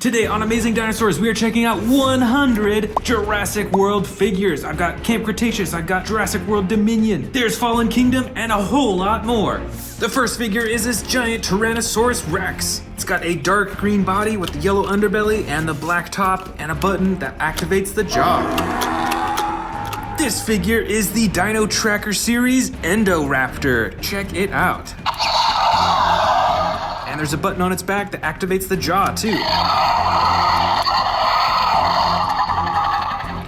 Today on Amazing Dinosaurs, we are checking out 100 Jurassic World figures. I've got Camp Cretaceous, I've got Jurassic World Dominion, there's Fallen Kingdom, and a whole lot more. The first figure is this giant Tyrannosaurus Rex. It's got a dark green body with the yellow underbelly and the black top and a button that activates the jaw. This figure is the Dino Tracker series Indoraptor. Check it out. And there's a button on its back that activates the jaw too.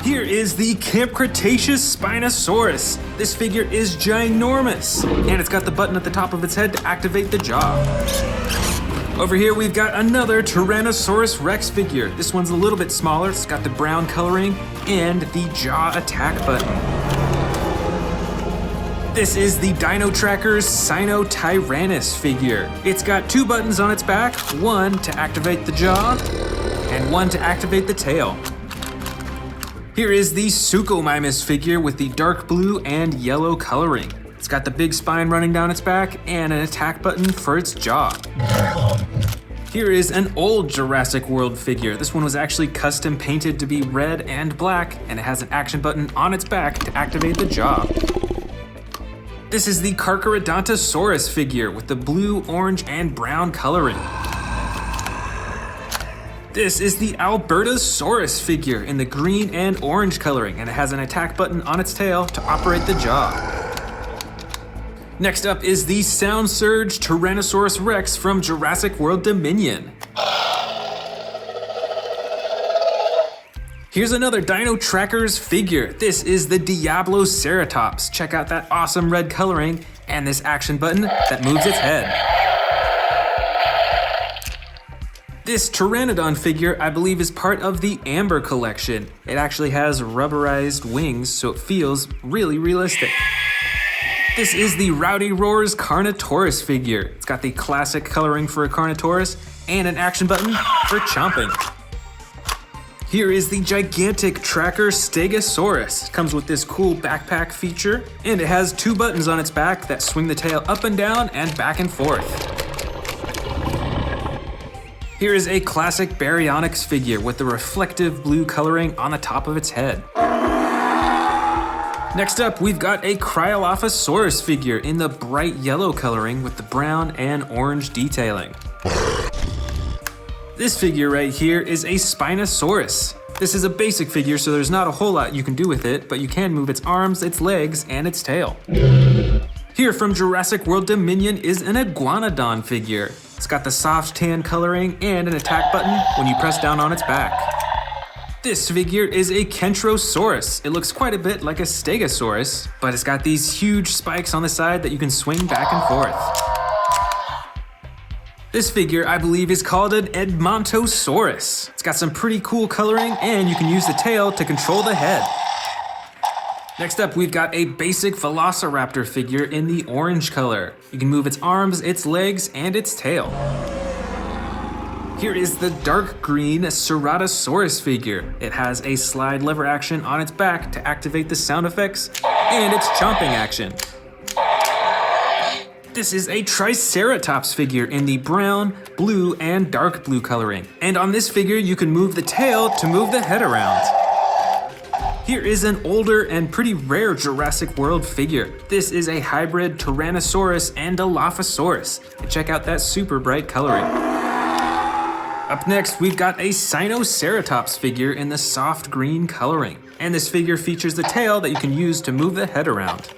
Here is the Camp Cretaceous Spinosaurus. This figure is ginormous, and it's got the button at the top of its head to activate the jaw. Over here we've got another Tyrannosaurus Rex figure. This one's a little bit smaller, it's got the brown coloring and the jaw attack button. This is the Dino Tracker's Sinotyrannus figure. It's got two buttons on its back, one to activate the jaw and one to activate the tail. Here is the Suchomimus figure with the dark blue and yellow coloring. It's got the big spine running down its back and an attack button for its jaw. Here is an old Jurassic World figure. This one was actually custom painted to be red and black, and it has an action button on its back to activate the jaw. This is the Carcharodontosaurus figure with the blue, orange, and brown coloring. This is the Albertosaurus figure in the green and orange coloring, and it has an attack button on its tail to operate the jaw. Next up is the Sound Surge Tyrannosaurus Rex from Jurassic World Dominion. Here's another Dino Trackers figure. This is the Diabloceratops. Check out that awesome red coloring and this action button that moves its head. This Pteranodon figure, I believe, is part of the Amber collection. It actually has rubberized wings, so it feels really realistic. This is the Rowdy Roars Carnotaurus figure. It's got the classic coloring for a Carnotaurus and an action button for chomping. Here is the gigantic Tracker Stegosaurus. It comes with this cool backpack feature, and it has two buttons on its back that swing the tail up and down and back and forth. Here is a classic Baryonyx figure with the reflective blue coloring on the top of its head. Next up, we've got a Cryolophosaurus figure in the bright yellow coloring with the brown and orange detailing. This figure right here is a Spinosaurus. This is a basic figure, so there's not a whole lot you can do with it, but you can move its arms, its legs, and its tail. Here from Jurassic World Dominion is an Iguanodon figure. It's got the soft tan coloring and an attack button when you press down on its back. This figure is a Kentrosaurus. It looks quite a bit like a Stegosaurus, but it's got these huge spikes on the side that you can swing back and forth. This figure, I believe, is called an Edmontosaurus. It's got some pretty cool coloring, and you can use the tail to control the head. Next up, we've got a basic Velociraptor figure in the orange color. You can move its arms, its legs, and its tail. Here is the dark green Ceratosaurus figure. It has a slide lever action on its back to activate the sound effects and its chomping action. This is a Triceratops figure in the brown, blue, and dark blue coloring. And on this figure, you can move the tail to move the head around. Here is an older and pretty rare Jurassic World figure. This is a hybrid Tyrannosaurus and Dilophosaurus. And check out that super bright coloring. Up next, we've got a Sinoceratops figure in the soft green coloring. And this figure features the tail that you can use to move the head around.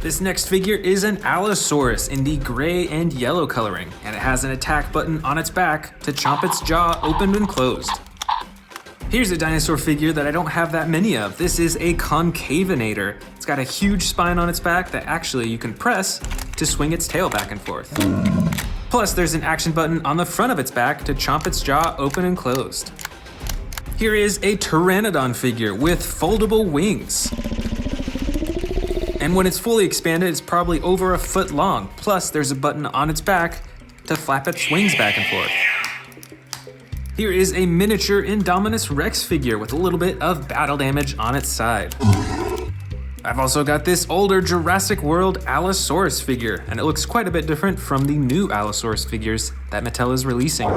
This next figure is an Allosaurus in the gray and yellow coloring, and it has an attack button on its back to chomp its jaw open and closed. Here's a dinosaur figure that I don't have that many of. This is a Concavinator. It's got a huge spine on its back that actually you can press to swing its tail back and forth. Plus, there's an action button on the front of its back to chomp its jaw open and closed. Here is a Pteranodon figure with foldable wings. And when it's fully expanded, it's probably over a foot long. Plus, there's a button on its back to flap its wings back and forth. Here is a miniature Indominus Rex figure with a little bit of battle damage on its side. I've also got this older Jurassic World Allosaurus figure, and it looks quite a bit different from the new Allosaurus figures that Mattel is releasing.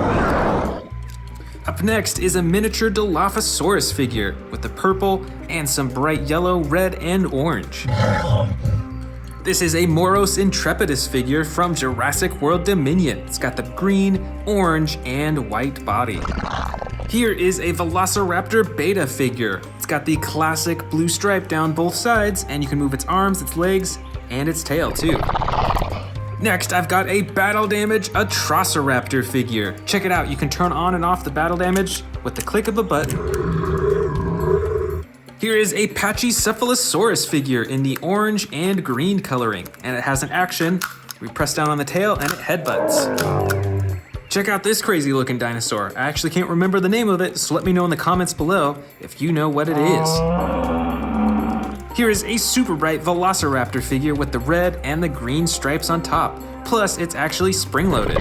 Up next is a miniature Dilophosaurus figure with the purple and some bright yellow, red, and orange. This is a Moros Intrepidus figure from Jurassic World Dominion. It's got the green, orange, and white body. Here is a Velociraptor Beta figure. It's got the classic blue stripe down both sides, and you can move its arms, its legs, and its tail too. Next, I've got a Battle Damage Atrociraptor figure. Check it out, you can turn on and off the battle damage with the click of a button. Here is a Pachycephalosaurus figure in the orange and green coloring, and it has an action. We press down on the tail and it headbutts. Check out this crazy looking dinosaur. I actually can't remember the name of it, so let me know in the comments below if you know what it is. Here is a super bright Velociraptor figure with the red and the green stripes on top, plus it's actually spring-loaded.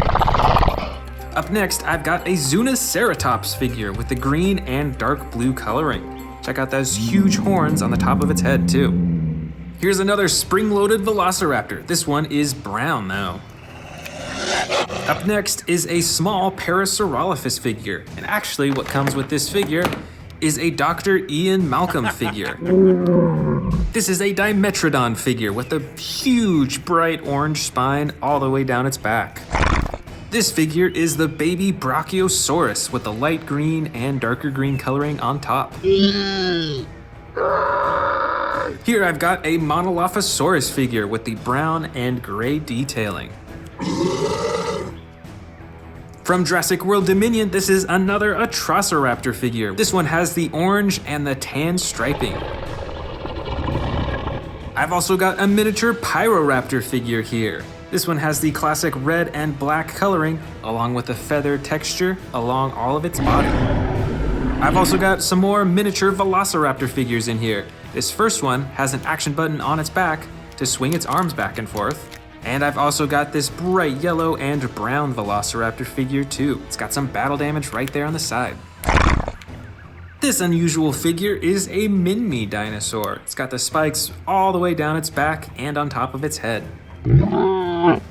Up next, I've got a Zunoceratops figure with the green and dark blue coloring. Check out those huge horns on the top of its head too. Here's another spring-loaded Velociraptor. This one is brown though. Up next is a small Parasaurolophus figure. And actually what comes with this figure is a Dr. Ian Malcolm figure. This is a Dimetrodon figure with a huge bright orange spine all the way down its back. This figure is the baby Brachiosaurus with the light green and darker green coloring on top. Here I've got a Monolophosaurus figure with the brown and gray detailing. From Jurassic World Dominion, this is another Atrociraptor figure. This one has the orange and the tan striping. I've also got a miniature Pyroraptor figure here. This one has the classic red and black coloring, along with a feather texture along all of its body. I've also got some more miniature Velociraptor figures in here. This first one has an action button on its back to swing its arms back and forth. And I've also got this bright yellow and brown Velociraptor figure too. It's got some battle damage right there on the side. This unusual figure is a Minmi dinosaur. It's got the spikes all the way down its back and on top of its head.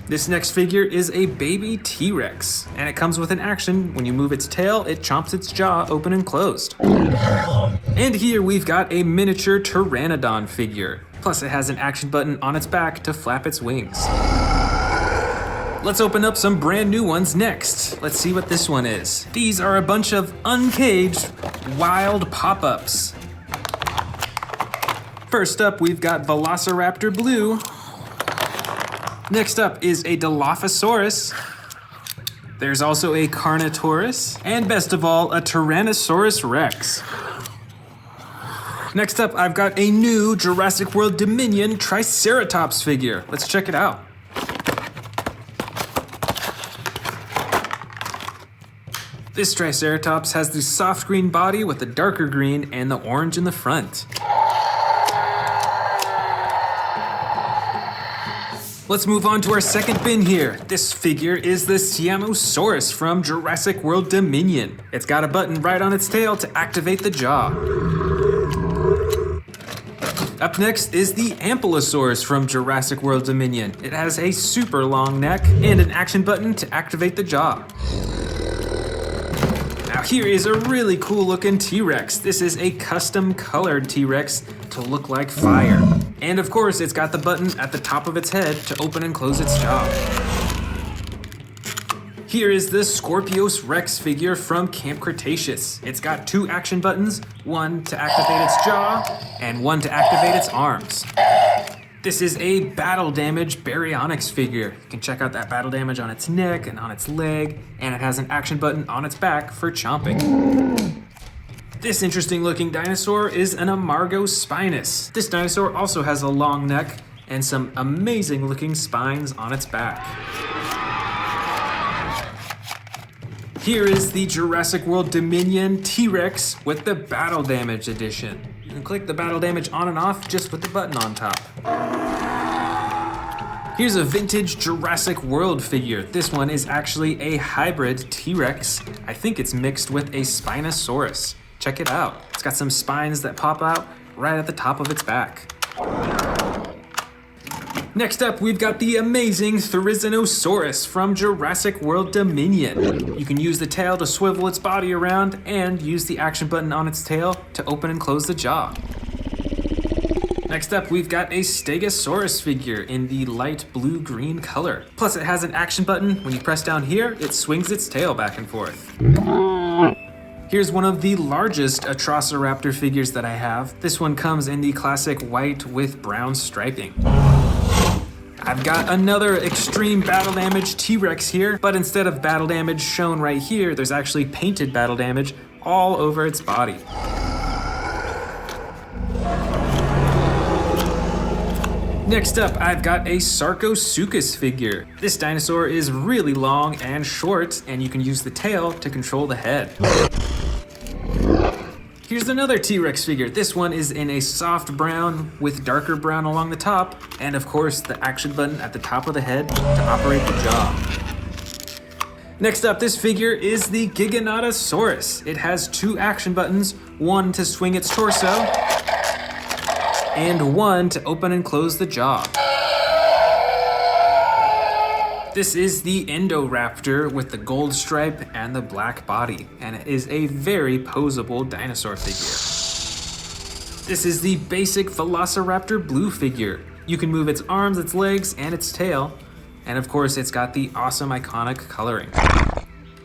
This next figure is a baby T-Rex, and it comes with an action. When you move its tail, it chomps its jaw open and closed. And here we've got a miniature Pteranodon figure. Plus it has an action button on its back to flap its wings. Let's open up some brand new ones next. Let's see what this one is. These are a bunch of uncaged, wild pop-ups. First up, we've got Velociraptor Blue. Next up is a Dilophosaurus. There's also a Carnotaurus, and best of all, a Tyrannosaurus Rex. Next up, I've got a new Jurassic World Dominion Triceratops figure. Let's check it out. This Triceratops has the soft green body with the darker green and the orange in the front. Let's move on to our second bin here. This figure is the Siamosaurus from Jurassic World Dominion. It's got a button right on its tail to activate the jaw. Up next is the Ampulosaurus from Jurassic World Dominion. It has a super long neck and an action button to activate the jaw. Now here is a really cool looking T-Rex. This is a custom colored T-Rex to look like fire. And of course, it's got the button at the top of its head to open and close its jaw. Here is the Scorpius Rex figure from Camp Cretaceous. It's got two action buttons, one to activate its jaw and one to activate its arms. This is a battle damage Baryonyx figure. You can check out that battle damage on its neck and on its leg, and it has an action button on its back for chomping. This interesting looking dinosaur is an Amargospinus. This dinosaur also has a long neck and some amazing looking spines on its back. Here is the Jurassic World Dominion T-Rex with the Battle Damage Edition. You can click the battle damage on and off just with the button on top. Here's a vintage Jurassic World figure. This one is actually a hybrid T-Rex. I think it's mixed with a Spinosaurus. Check it out. It's got some spines that pop out right at the top of its back. Next up, we've got the amazing Therizinosaurus from Jurassic World Dominion. You can use the tail to swivel its body around and use the action button on its tail to open and close the jaw. Next up, we've got a Stegosaurus figure in the light blue-green color. Plus, it has an action button. When you press down here, it swings its tail back and forth. Here's one of the largest Atrociraptor figures that I have. This one comes in the classic white with brown striping. I've got another extreme battle damage T-Rex here, but instead of battle damage shown right here, there's actually painted battle damage all over its body. Next up, I've got a Sarcosuchus figure. This dinosaur is really long and short, and you can use the tail to control the head. Here's another T-Rex figure. This one is in a soft brown with darker brown along the top, and of course the action button at the top of the head to operate the jaw. Next up, this figure is the Giganotosaurus. It has two action buttons, one to swing its torso, and one to open and close the jaw. This is the Indoraptor with the gold stripe and the black body, and it is a very poseable dinosaur figure. This is the basic Velociraptor blue figure. You can move its arms, its legs, and its tail, and of course it's got the awesome iconic coloring.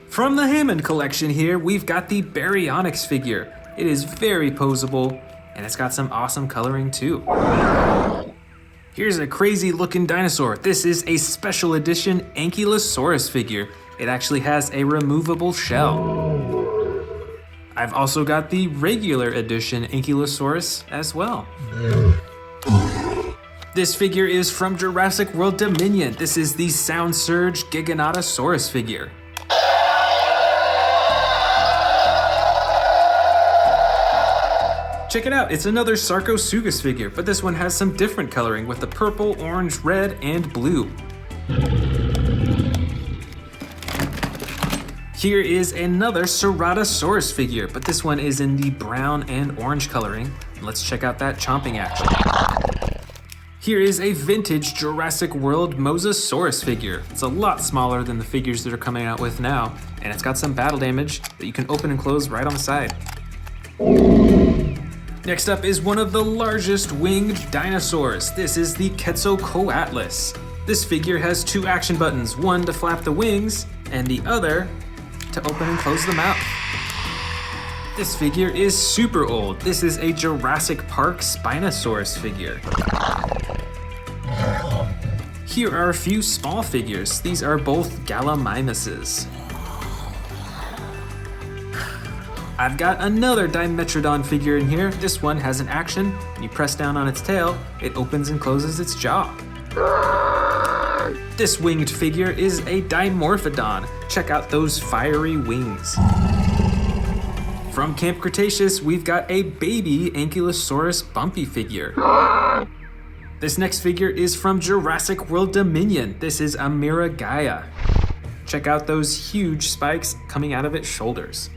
From the Hammond collection here, we've got the Baryonyx figure. It is very poseable, and it's got some awesome coloring too. Here's a crazy looking dinosaur. This is a special edition Ankylosaurus figure. It actually has a removable shell. I've also got the regular edition Ankylosaurus as well. This figure is from Jurassic World Dominion. This is the Sound Surge Giganotosaurus figure. Check it out, it's another Sarcosuchus figure, but this one has some different coloring with the purple, orange, red, and blue. Here is another Ceratosaurus figure, but this one is in the brown and orange coloring. Let's check out that chomping action. Here is a vintage Jurassic World Mosasaurus figure. It's a lot smaller than the figures that are coming out with now, and it's got some battle damage that you can open and close right on the side. Next up is one of the largest winged dinosaurs. This is the Quetzalcoatlus. This figure has two action buttons, one to flap the wings and the other to open and close the mouth. This figure is super old. This is a Jurassic Park Spinosaurus figure. Here are a few small figures. These are both Gallimimuses. I've got another Dimetrodon figure in here. This one has an action. When you press down on its tail, it opens and closes its jaw. This winged figure is a Dimorphodon. Check out those fiery wings. From Camp Cretaceous, we've got a baby Ankylosaurus Bumpy figure. This next figure is from Jurassic World Dominion. This is a Miragaia. Check out those huge spikes coming out of its shoulders.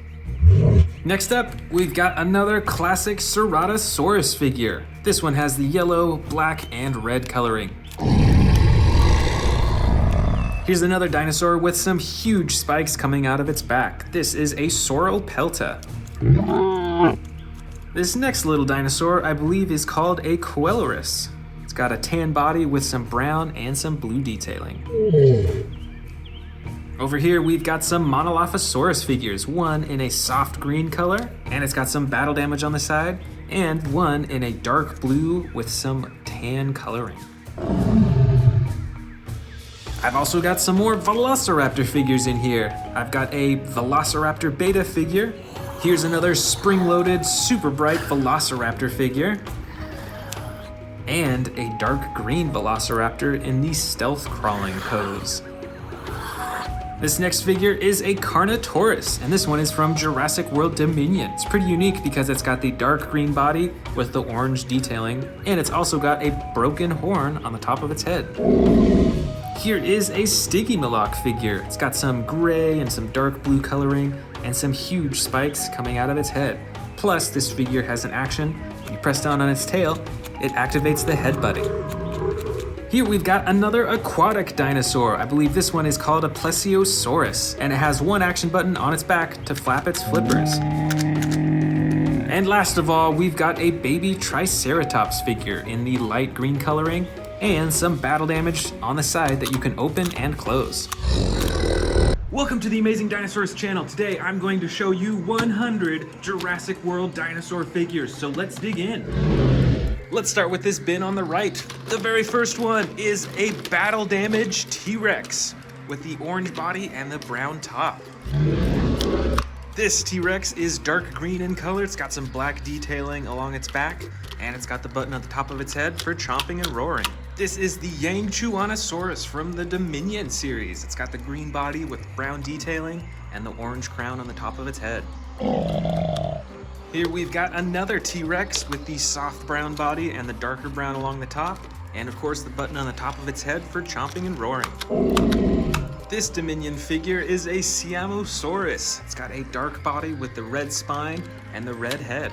Next up, we've got another classic Ceratosaurus figure. This one has the yellow, black, and red coloring. Here's another dinosaur with some huge spikes coming out of its back. This is a Sauropelta. This next little dinosaur, I believe, is called a Coelurus. It's got a tan body with some brown and some blue detailing. Over here, we've got some Monolophosaurus figures, one in a soft green color, and it's got some battle damage on the side, and one in a dark blue with some tan coloring. I've also got some more Velociraptor figures in here. I've got a Velociraptor Beta figure. Here's another spring-loaded, super bright Velociraptor figure. And a dark green Velociraptor in the stealth crawling pose. This next figure is a Carnotaurus, and this one is from Jurassic World Dominion. It's pretty unique because it's got the dark green body with the orange detailing, and it's also got a broken horn on the top of its head. Here is a Stygimoloch figure. It's got some gray and some dark blue coloring, and some huge spikes coming out of its head. Plus, this figure has an action. When you press down on its tail, it activates the head buddy. Here we've got another aquatic dinosaur. I believe this one is called a Plesiosaurus, and it has one action button on its back to flap its flippers. And last of all, we've got a baby Triceratops figure in the light green coloring and some battle damage on the side that you can open and close. Welcome to the Amazing Dinosaurs channel. Today I'm going to show you 100 Jurassic World dinosaur figures, so let's dig in. Let's start with this bin on the right. The very first one is a battle damage T-Rex with the orange body and the brown top. This T-Rex is dark green in color. It's got some black detailing along its back, and it's got the button on the top of its head for chomping and roaring. This is the Yangchuanosaurus from the Dominion series. It's got the green body with brown detailing and the orange crown on the top of its head. Here we've got another T-Rex with the soft brown body and the darker brown along the top, and of course the button on the top of its head for chomping and roaring. This Dominion figure is a Siamosaurus. It's got a dark body with the red spine and the red head.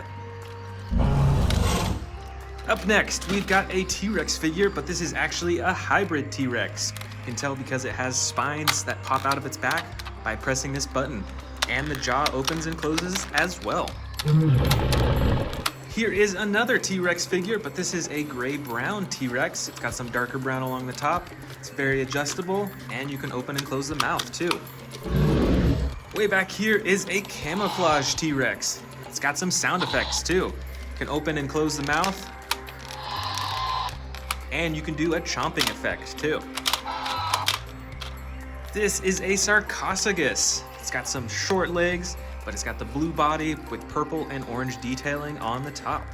Up next, we've got a T-Rex figure, but this is actually a hybrid T-Rex. You can tell because it has spines that pop out of its back by pressing this button, and the jaw opens and closes as well. Here is another T-Rex figure, but this is a gray-brown T-Rex. It's got some darker brown along the top. It's very adjustable, and you can open and close the mouth too. Way back here is a camouflage T-Rex. It's got some sound effects too. You can open and close the mouth, and you can do a chomping effect too. This is a Sarcophagus. It's got some short legs, but it's got the blue body with purple and orange detailing on the top.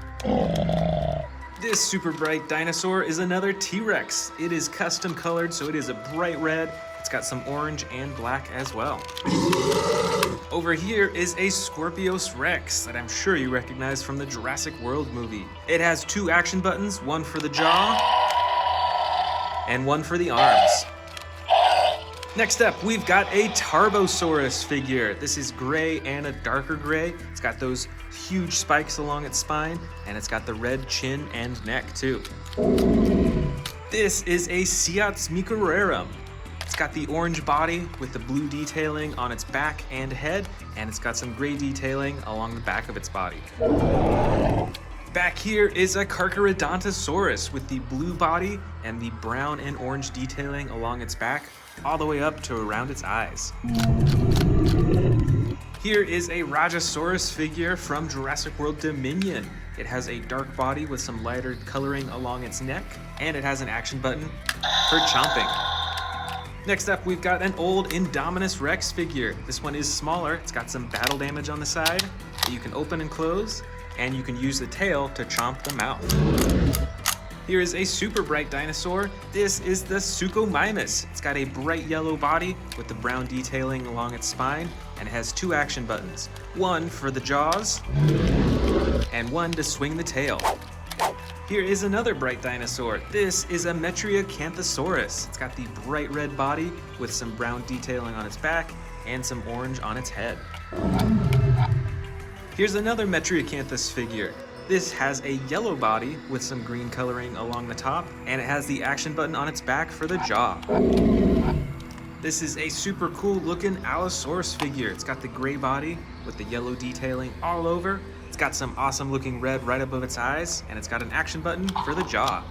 This super bright dinosaur is another T-Rex. It is custom colored, so it is a bright red. It's got some orange and black as well. Over here is a Scorpius Rex that I'm sure you recognize from the Jurassic World movie. It has two action buttons, one for the jaw and one for the arms. Next up, we've got a Tarbosaurus figure. This is gray and a darker gray. It's got those huge spikes along its spine, and it's got the red chin and neck too. This is a Siatsmicurarum. It's got the orange body with the blue detailing on its back and head, and it's got some gray detailing along the back of its body. Back here is a Carcharodontosaurus with the blue body and the brown and orange detailing along its back, all the way up to around its eyes. Here is a Rajasaurus figure from Jurassic World Dominion. It has a dark body with some lighter coloring along its neck, and it has an action button for chomping. Next up, we've got an old Indominus Rex figure. This one is smaller. It's got some battle damage on the side that you can open and close, and you can use the tail to chomp the mouth. Here is a super bright dinosaur. This is the Suchomimus. It's got a bright yellow body with the brown detailing along its spine, and it has two action buttons. One for the jaws, and one to swing the tail. Here is another bright dinosaur. This is a Metriacanthosaurus. It's got the bright red body with some brown detailing on its back and some orange on its head. Here's another Metriacanthus figure. This has a yellow body with some green coloring along the top, and it has the action button on its back for the jaw. This is a super cool looking Allosaurus figure. It's got the gray body with the yellow detailing all over. It's got some awesome looking red right above its eyes, and it's got an action button for the jaw.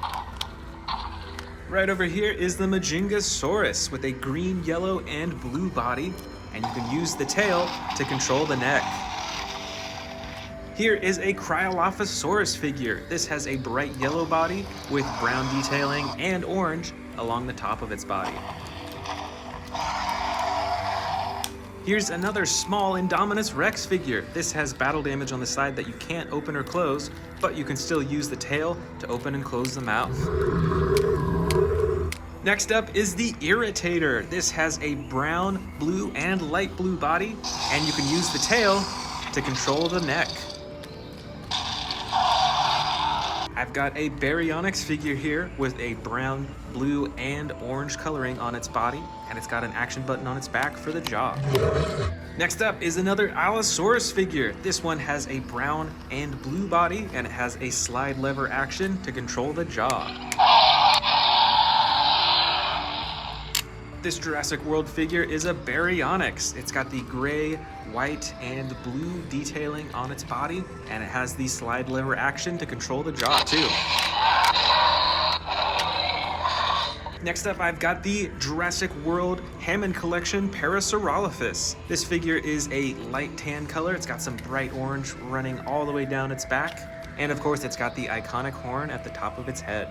Right over here is the Majingasaurus with a green, yellow, and blue body, and you can use the tail to control the neck. Here is a Cryolophosaurus figure. This has a bright yellow body with brown detailing and orange along the top of its body. Here's another small Indominus Rex figure. This has battle damage on the side that you can't open or close, but you can still use the tail to open and close the mouth. Next up is the Irritator. This has a brown, blue, and light blue body, and you can use the tail to control the neck. I've got a Baryonyx figure here with a brown, blue, and orange coloring on its body, and it's got an action button on its back for the jaw. Next up is another Allosaurus figure. This one has a brown and blue body, and it has a slide lever action to control the jaw. this Jurassic World figure is a Baryonyx. It's got the gray, white, and blue detailing on its body, and it has the slide lever action to control the jaw too. Next up, I've got the Jurassic World Hammond Collection Parasaurolophus. This figure is a light tan color. It's got some bright orange running all the way down its back. And of course, it's got the iconic horn at the top of its head.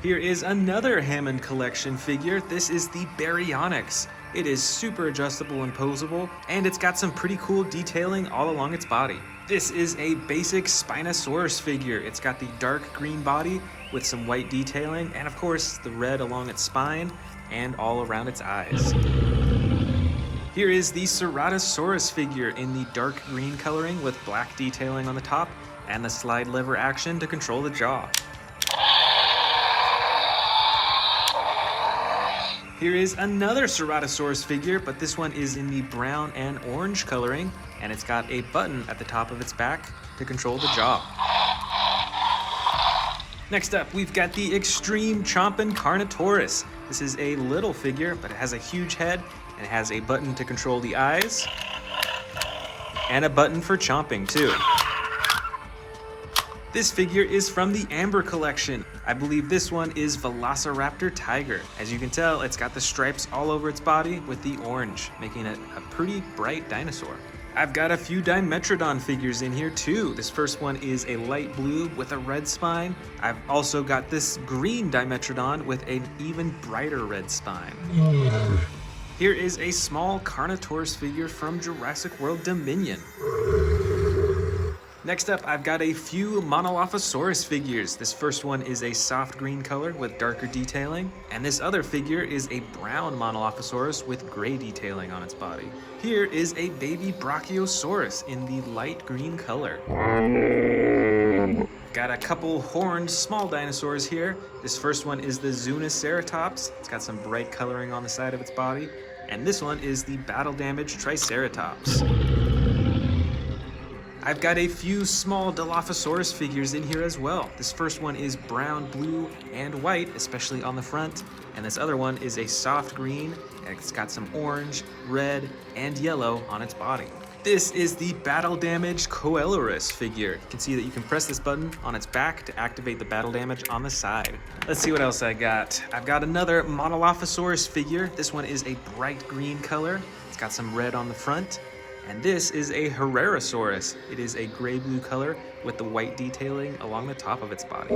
Here is another Hammond Collection figure. This is the Baryonyx. It is super adjustable and posable, and it's got some pretty cool detailing all along its body. This is a basic Spinosaurus figure. It's got the dark green body with some white detailing, and of course the red along its spine and all around its eyes. Here is the Ceratosaurus figure in the dark green coloring with black detailing on the top and the slide lever action to control the jaw. Here is another Ceratosaurus figure, but this one is in the brown and orange coloring, and it's got a button at the top of its back to control the jaw. Next up, we've got the Extreme Chompin' Carnotaurus. This is a little figure, but it has a huge head, and it has a button to control the eyes, and a button for chomping too. This figure is from the Amber Collection. I believe this one is Velociraptor Tiger. As you can tell, it's got the stripes all over its body with the orange, making it a pretty bright dinosaur. I've got a few Dimetrodon figures in here too. This first one is a light blue with a red spine. I've also got this green Dimetrodon with an even brighter red spine. Here is a small Carnotaurus figure from Jurassic World Dominion. Next up, I've got a few Monolophosaurus figures. This first one is a soft green color with darker detailing, and this other figure is a brown Monolophosaurus with gray detailing on its body. Here is a baby Brachiosaurus in the light green color. Got a couple horned small dinosaurs here. This first one is the Zuniceratops. It's got some bright coloring on the side of its body, and this one is the battle-damaged Triceratops. I've got a few small Dilophosaurus figures in here as well. This first one is brown, blue, and white, especially on the front. And this other one is a soft green, and it's got some orange, red, and yellow on its body. This is the battle-damaged Coelurus figure. You can see that you can press this button on its back to activate the battle damage on the side. Let's see what else I got. I've got another Monolophosaurus figure. This one is a bright green color. It's got some red on the front. And this is a Herrerasaurus. It is a gray-blue color with the white detailing along the top of its body.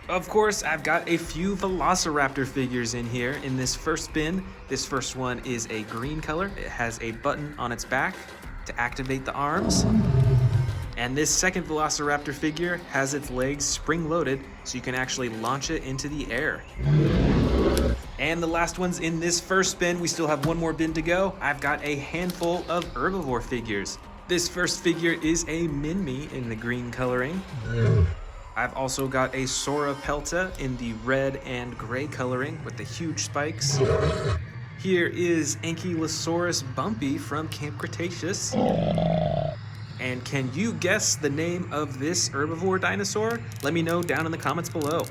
Of course, I've got a few Velociraptor figures in here in this first bin. This first one is a green color. It has a button on its back to activate the arms. And this second Velociraptor figure has its legs spring-loaded, so you can actually launch it into the air. And the last one's in this first bin. We still have one more bin to go. I've got a handful of herbivore figures. This first figure is a Minmi in the green coloring. I've also got a Sauropelta in the red and gray coloring with the huge spikes. Here is Ankylosaurus Bumpy from Camp Cretaceous. And can you guess the name of this herbivore dinosaur? Let me know down in the comments below.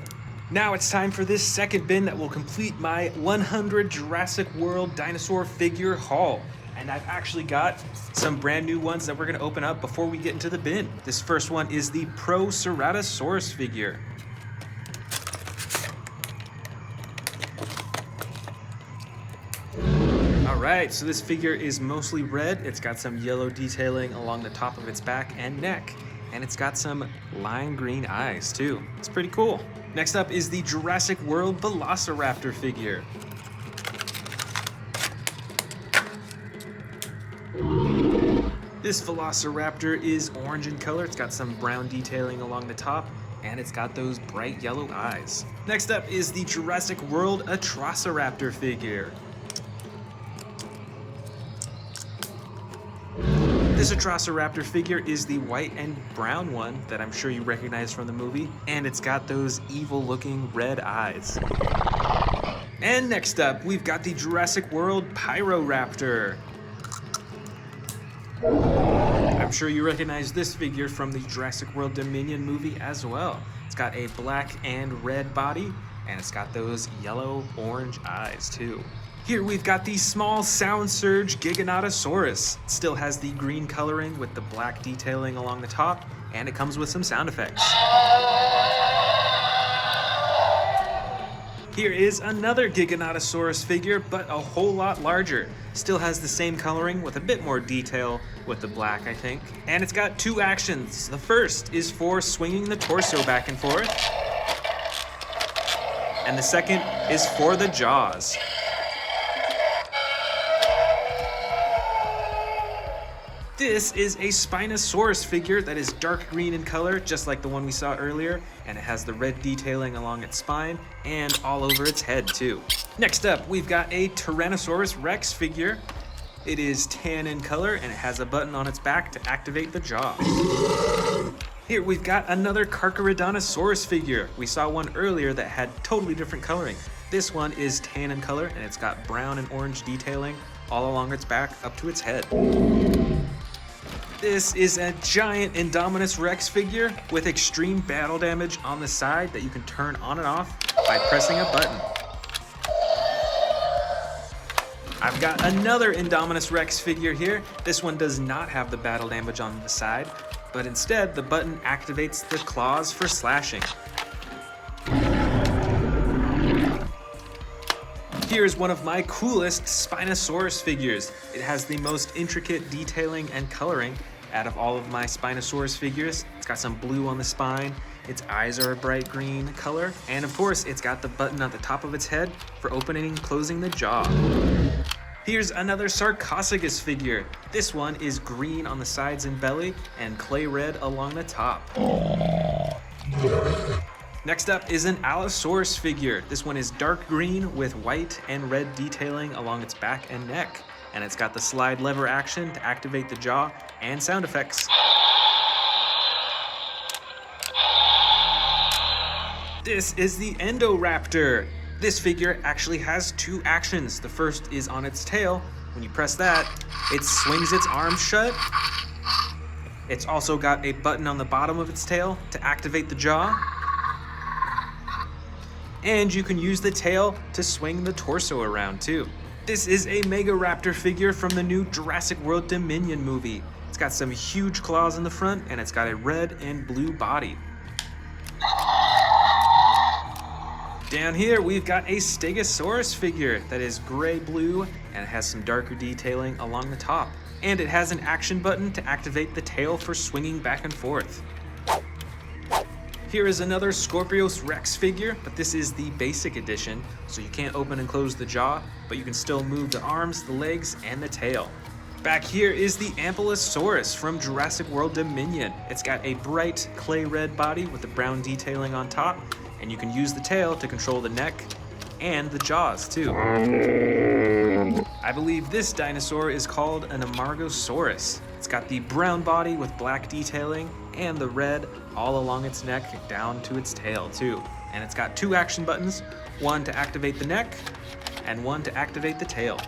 Now it's time for this second bin that will complete my 100 Jurassic World dinosaur figure haul. And I've actually got some brand new ones that we're gonna open up before we get into the bin. This first one is the Proceratosaurus figure. Alright, so this figure is mostly red. It's got some yellow detailing along the top of its back and neck. And it's got some lime green eyes too. It's pretty cool. Next up is the Jurassic World Velociraptor figure. This Velociraptor is orange in color. It's got some brown detailing along the top, and it's got those bright yellow eyes. Next up is the Jurassic World Atrociraptor figure. This Atrociraptor figure is the white and brown one that I'm sure you recognize from the movie, and it's got those evil-looking red eyes. And next up, we've got the Jurassic World Pyroraptor. I'm sure you recognize this figure from the Jurassic World Dominion movie as well. It's got a black and red body, and it's got those yellow-orange eyes too. Here we've got the small sound surge Giganotosaurus. It still has the green coloring with the black detailing along the top, and it comes with some sound effects. Here is another Giganotosaurus figure, but a whole lot larger. Still has the same coloring with a bit more detail with the black, I think. And it's got two actions. The first is for swinging the torso back and forth. And the second is for the jaws. This is a Spinosaurus figure that is dark green in color, just like the one we saw earlier, and it has the red detailing along its spine and all over its head too. Next up, we've got a Tyrannosaurus Rex figure. It is tan in color and it has a button on its back to activate the jaw. Here we've got another Carcharodontosaurus figure. We saw one earlier that had totally different coloring. This one is tan in color and it's got brown and orange detailing all along its back up to its head. This is a giant Indominus Rex figure with extreme battle damage on the side that you can turn on and off by pressing a button. I've got another Indominus Rex figure here. This one does not have the battle damage on the side, but instead the button activates the claws for slashing. Here's one of my coolest Spinosaurus figures. It has the most intricate detailing and coloring out of all of my Spinosaurus figures. It's got some blue on the spine, its eyes are a bright green color, and of course it's got the button at the top of its head for opening and closing the jaw. Here's another Sarcophagus figure. This one is green on the sides and belly and clay red along the top. Next up is an Allosaurus figure. This one is dark green with white and red detailing along its back and neck. And it's got the slide lever action to activate the jaw and sound effects. This is the Indoraptor. This figure actually has two actions. The first is on its tail. When you press that, it swings its arms shut. It's also got a button on the bottom of its tail to activate the jaw. And you can use the tail to swing the torso around too. This is a Megaraptor figure from the new Jurassic World Dominion movie. It's got some huge claws in the front and it's got a red and blue body. Down here we've got a Stegosaurus figure that is gray-blue and it has some darker detailing along the top. And it has an action button to activate the tail for swinging back and forth. Here is another Scorpius Rex figure, but this is the basic edition, so you can't open and close the jaw, but you can still move the arms, the legs, and the tail. Back here is the Ankylosaurus from Jurassic World Dominion. It's got a bright clay red body with the brown detailing on top, and you can use the tail to control the neck and the jaws too. I believe this dinosaur is called an Amargosaurus. It's got the brown body with black detailing and the red all along its neck down to its tail too. And it's got two action buttons, one to activate the neck and one to activate the tail.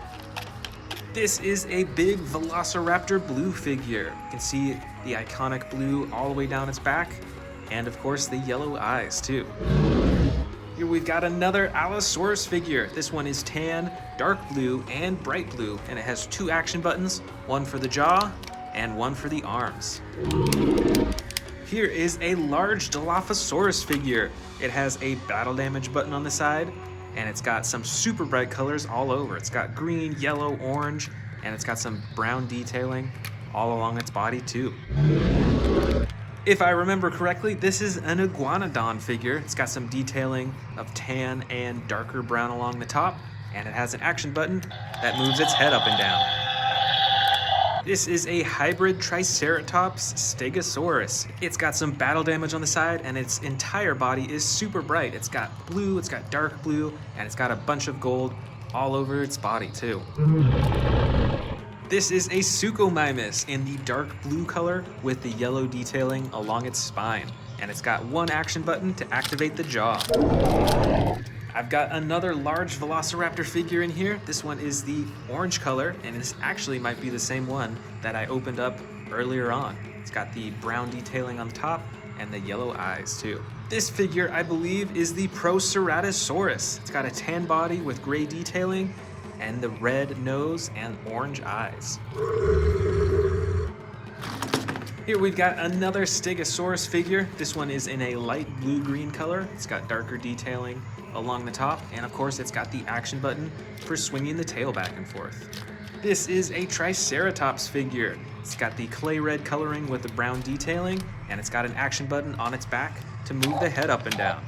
This is a big Velociraptor blue figure. You can see the iconic blue all the way down its back and of course the yellow eyes too. Here we've got another Allosaurus figure. This one is tan, dark blue, and bright blue, and it has two action buttons, one for the jaw and one for the arms. Here is a large Dilophosaurus figure. It has a battle damage button on the side, and it's got some super bright colors all over. It's got green, yellow, orange, and it's got some brown detailing all along its body too. If I remember correctly, this is an Iguanodon figure. It's got some detailing of tan and darker brown along the top, and it has an action button that moves its head up and down. This is a hybrid Triceratops Stegosaurus. It's got some battle damage on the side, and its entire body is super bright. It's got blue, it's got dark blue, and it's got a bunch of gold all over its body too. This is a Suchomimus in the dark blue color with the yellow detailing along its spine. And it's got one action button to activate the jaw. I've got another large Velociraptor figure in here. This one is the orange color, and this actually might be the same one that I opened up earlier on. It's got the brown detailing on the top and the yellow eyes too. This figure, I believe, is the Proceratosaurus. It's got a tan body with gray detailing and the red nose and orange eyes. Here we've got another Stegosaurus figure. This one is in a light blue-green color. It's got darker detailing along the top, and of course it's got the action button for swinging the tail back and forth. This is a Triceratops figure. It's got the clay red coloring with the brown detailing, and it's got an action button on its back to move the head up and down.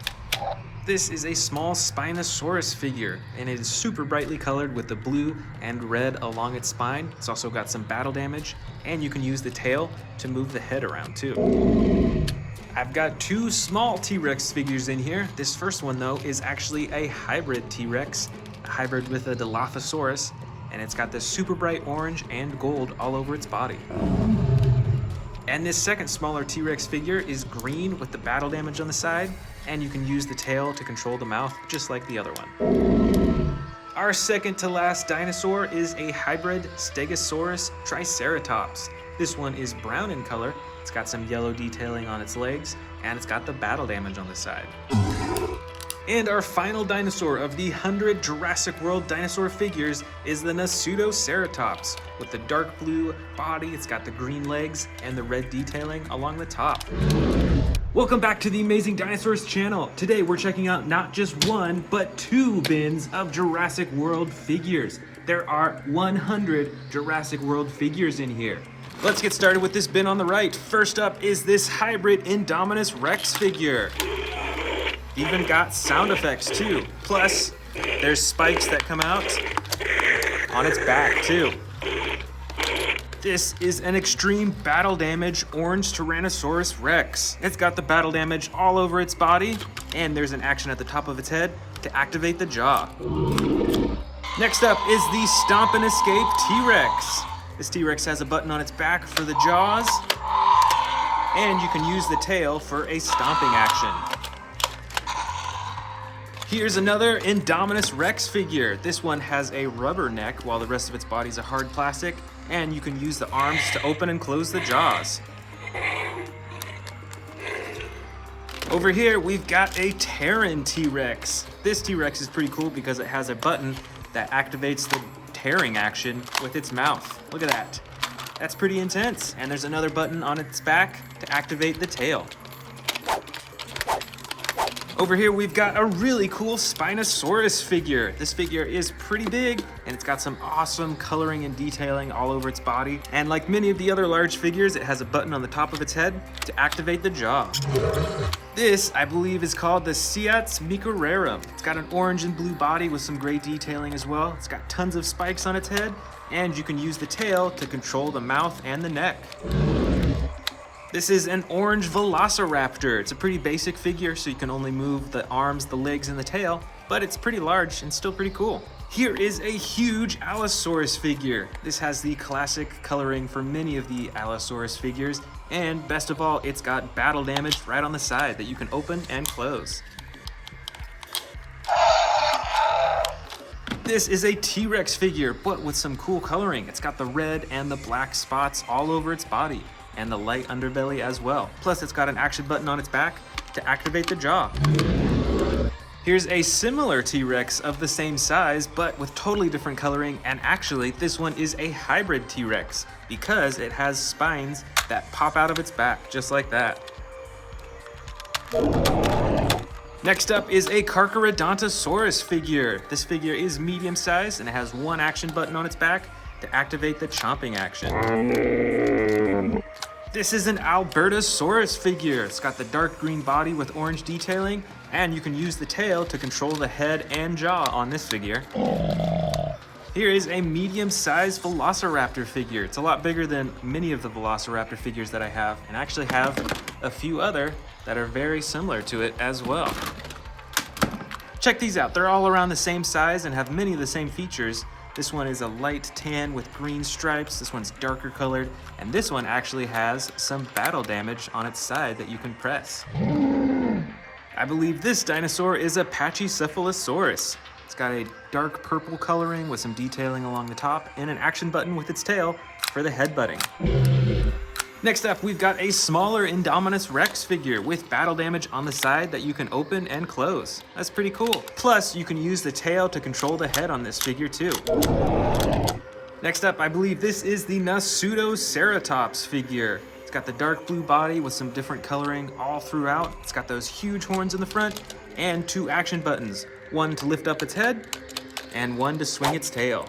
This is a small Spinosaurus figure, and it is super brightly colored with the blue and red along its spine. It's also got some battle damage, and you can use the tail to move the head around too. I've got two small T-Rex figures in here. This first one though is actually a hybrid T-Rex, a hybrid with a Dilophosaurus, and it's got this super bright orange and gold all over its body. And this second smaller T-Rex figure is green with the battle damage on the side, and you can use the tail to control the mouth just like the other one. Our second to last dinosaur is a hybrid Stegosaurus Triceratops. This one is brown in color, it's got some yellow detailing on its legs, and it's got the battle damage on the side. And our final dinosaur of the 100 Jurassic World dinosaur figures is the Nasutoceratops. With the dark blue body, it's got the green legs and the red detailing along the top. Welcome back to the Amazing Dinosaurs channel. Today we're checking out not just one, but two bins of Jurassic World figures. There are 100 Jurassic World figures in here. Let's get started with this bin on the right. First up is this hybrid Indominus Rex figure. Even got sound effects too. Plus, there's spikes that come out on its back too. This is an extreme battle damage orange Tyrannosaurus Rex. It's got the battle damage all over its body, and there's an action at the top of its head to activate the jaw. Next up is the Stomp and Escape T-Rex. This T-Rex has a button on its back for the jaws, and you can use the tail for a stomping action. Here's another Indominus Rex figure. This one has a rubber neck while the rest of its body is a hard plastic, and you can use the arms to open and close the jaws. Over here, we've got a Terran T-Rex. This T-Rex is pretty cool because it has a button that activates the tearing action with its mouth. Look at that. That's pretty intense. And there's another button on its back to activate the tail. Over here, we've got a really cool Spinosaurus figure. This figure is pretty big, and it's got some awesome coloring and detailing all over its body. And like many of the other large figures, it has a button on the top of its head to activate the jaw. This, I believe, is called the Ciats Microrarum. It's got an orange and blue body with some gray detailing as well. It's got tons of spikes on its head, and you can use the tail to control the mouth and the neck. This is an orange Velociraptor. It's a pretty basic figure, so you can only move the arms, the legs, and the tail, but it's pretty large and still pretty cool. Here is a huge Allosaurus figure. This has the classic coloring for many of the Allosaurus figures, and best of all, it's got battle damage right on the side that you can open and close. This is a T-Rex figure, but with some cool coloring. It's got the red and the black spots all over its body, and the light underbelly as well. Plus, it's got an action button on its back to activate the jaw. Here's a similar T-Rex of the same size, but with totally different coloring, and actually, this one is a hybrid T-Rex because it has spines that pop out of its back, just like that. Next up is a Carcharodontosaurus figure. This figure is medium sized and it has one action button on its back to activate the chomping action. This is an Albertosaurus figure. It's got the dark green body with orange detailing, and you can use the tail to control the head and jaw on this figure. Here is a medium-sized Velociraptor figure. It's a lot bigger than many of the Velociraptor figures that I have, and I actually have a few other that are very similar to it as well. Check these out. They're all around the same size and have many of the same features. This one is a light tan with green stripes. This one's darker colored, and this one actually has some battle damage on its side that you can press. I believe this dinosaur is a Pachycephalosaurus. It's got a dark purple coloring with some detailing along the top and an action button with its tail for the headbutting. Next up, we've got a smaller Indominus Rex figure with battle damage on the side that you can open and close. That's pretty cool. Plus, you can use the tail to control the head on this figure too. Next up, I believe this is the Pseudoceratops figure. It's got the dark blue body with some different coloring all throughout. It's got those huge horns in the front and 2 action buttons. One to lift up its head and one to swing its tail.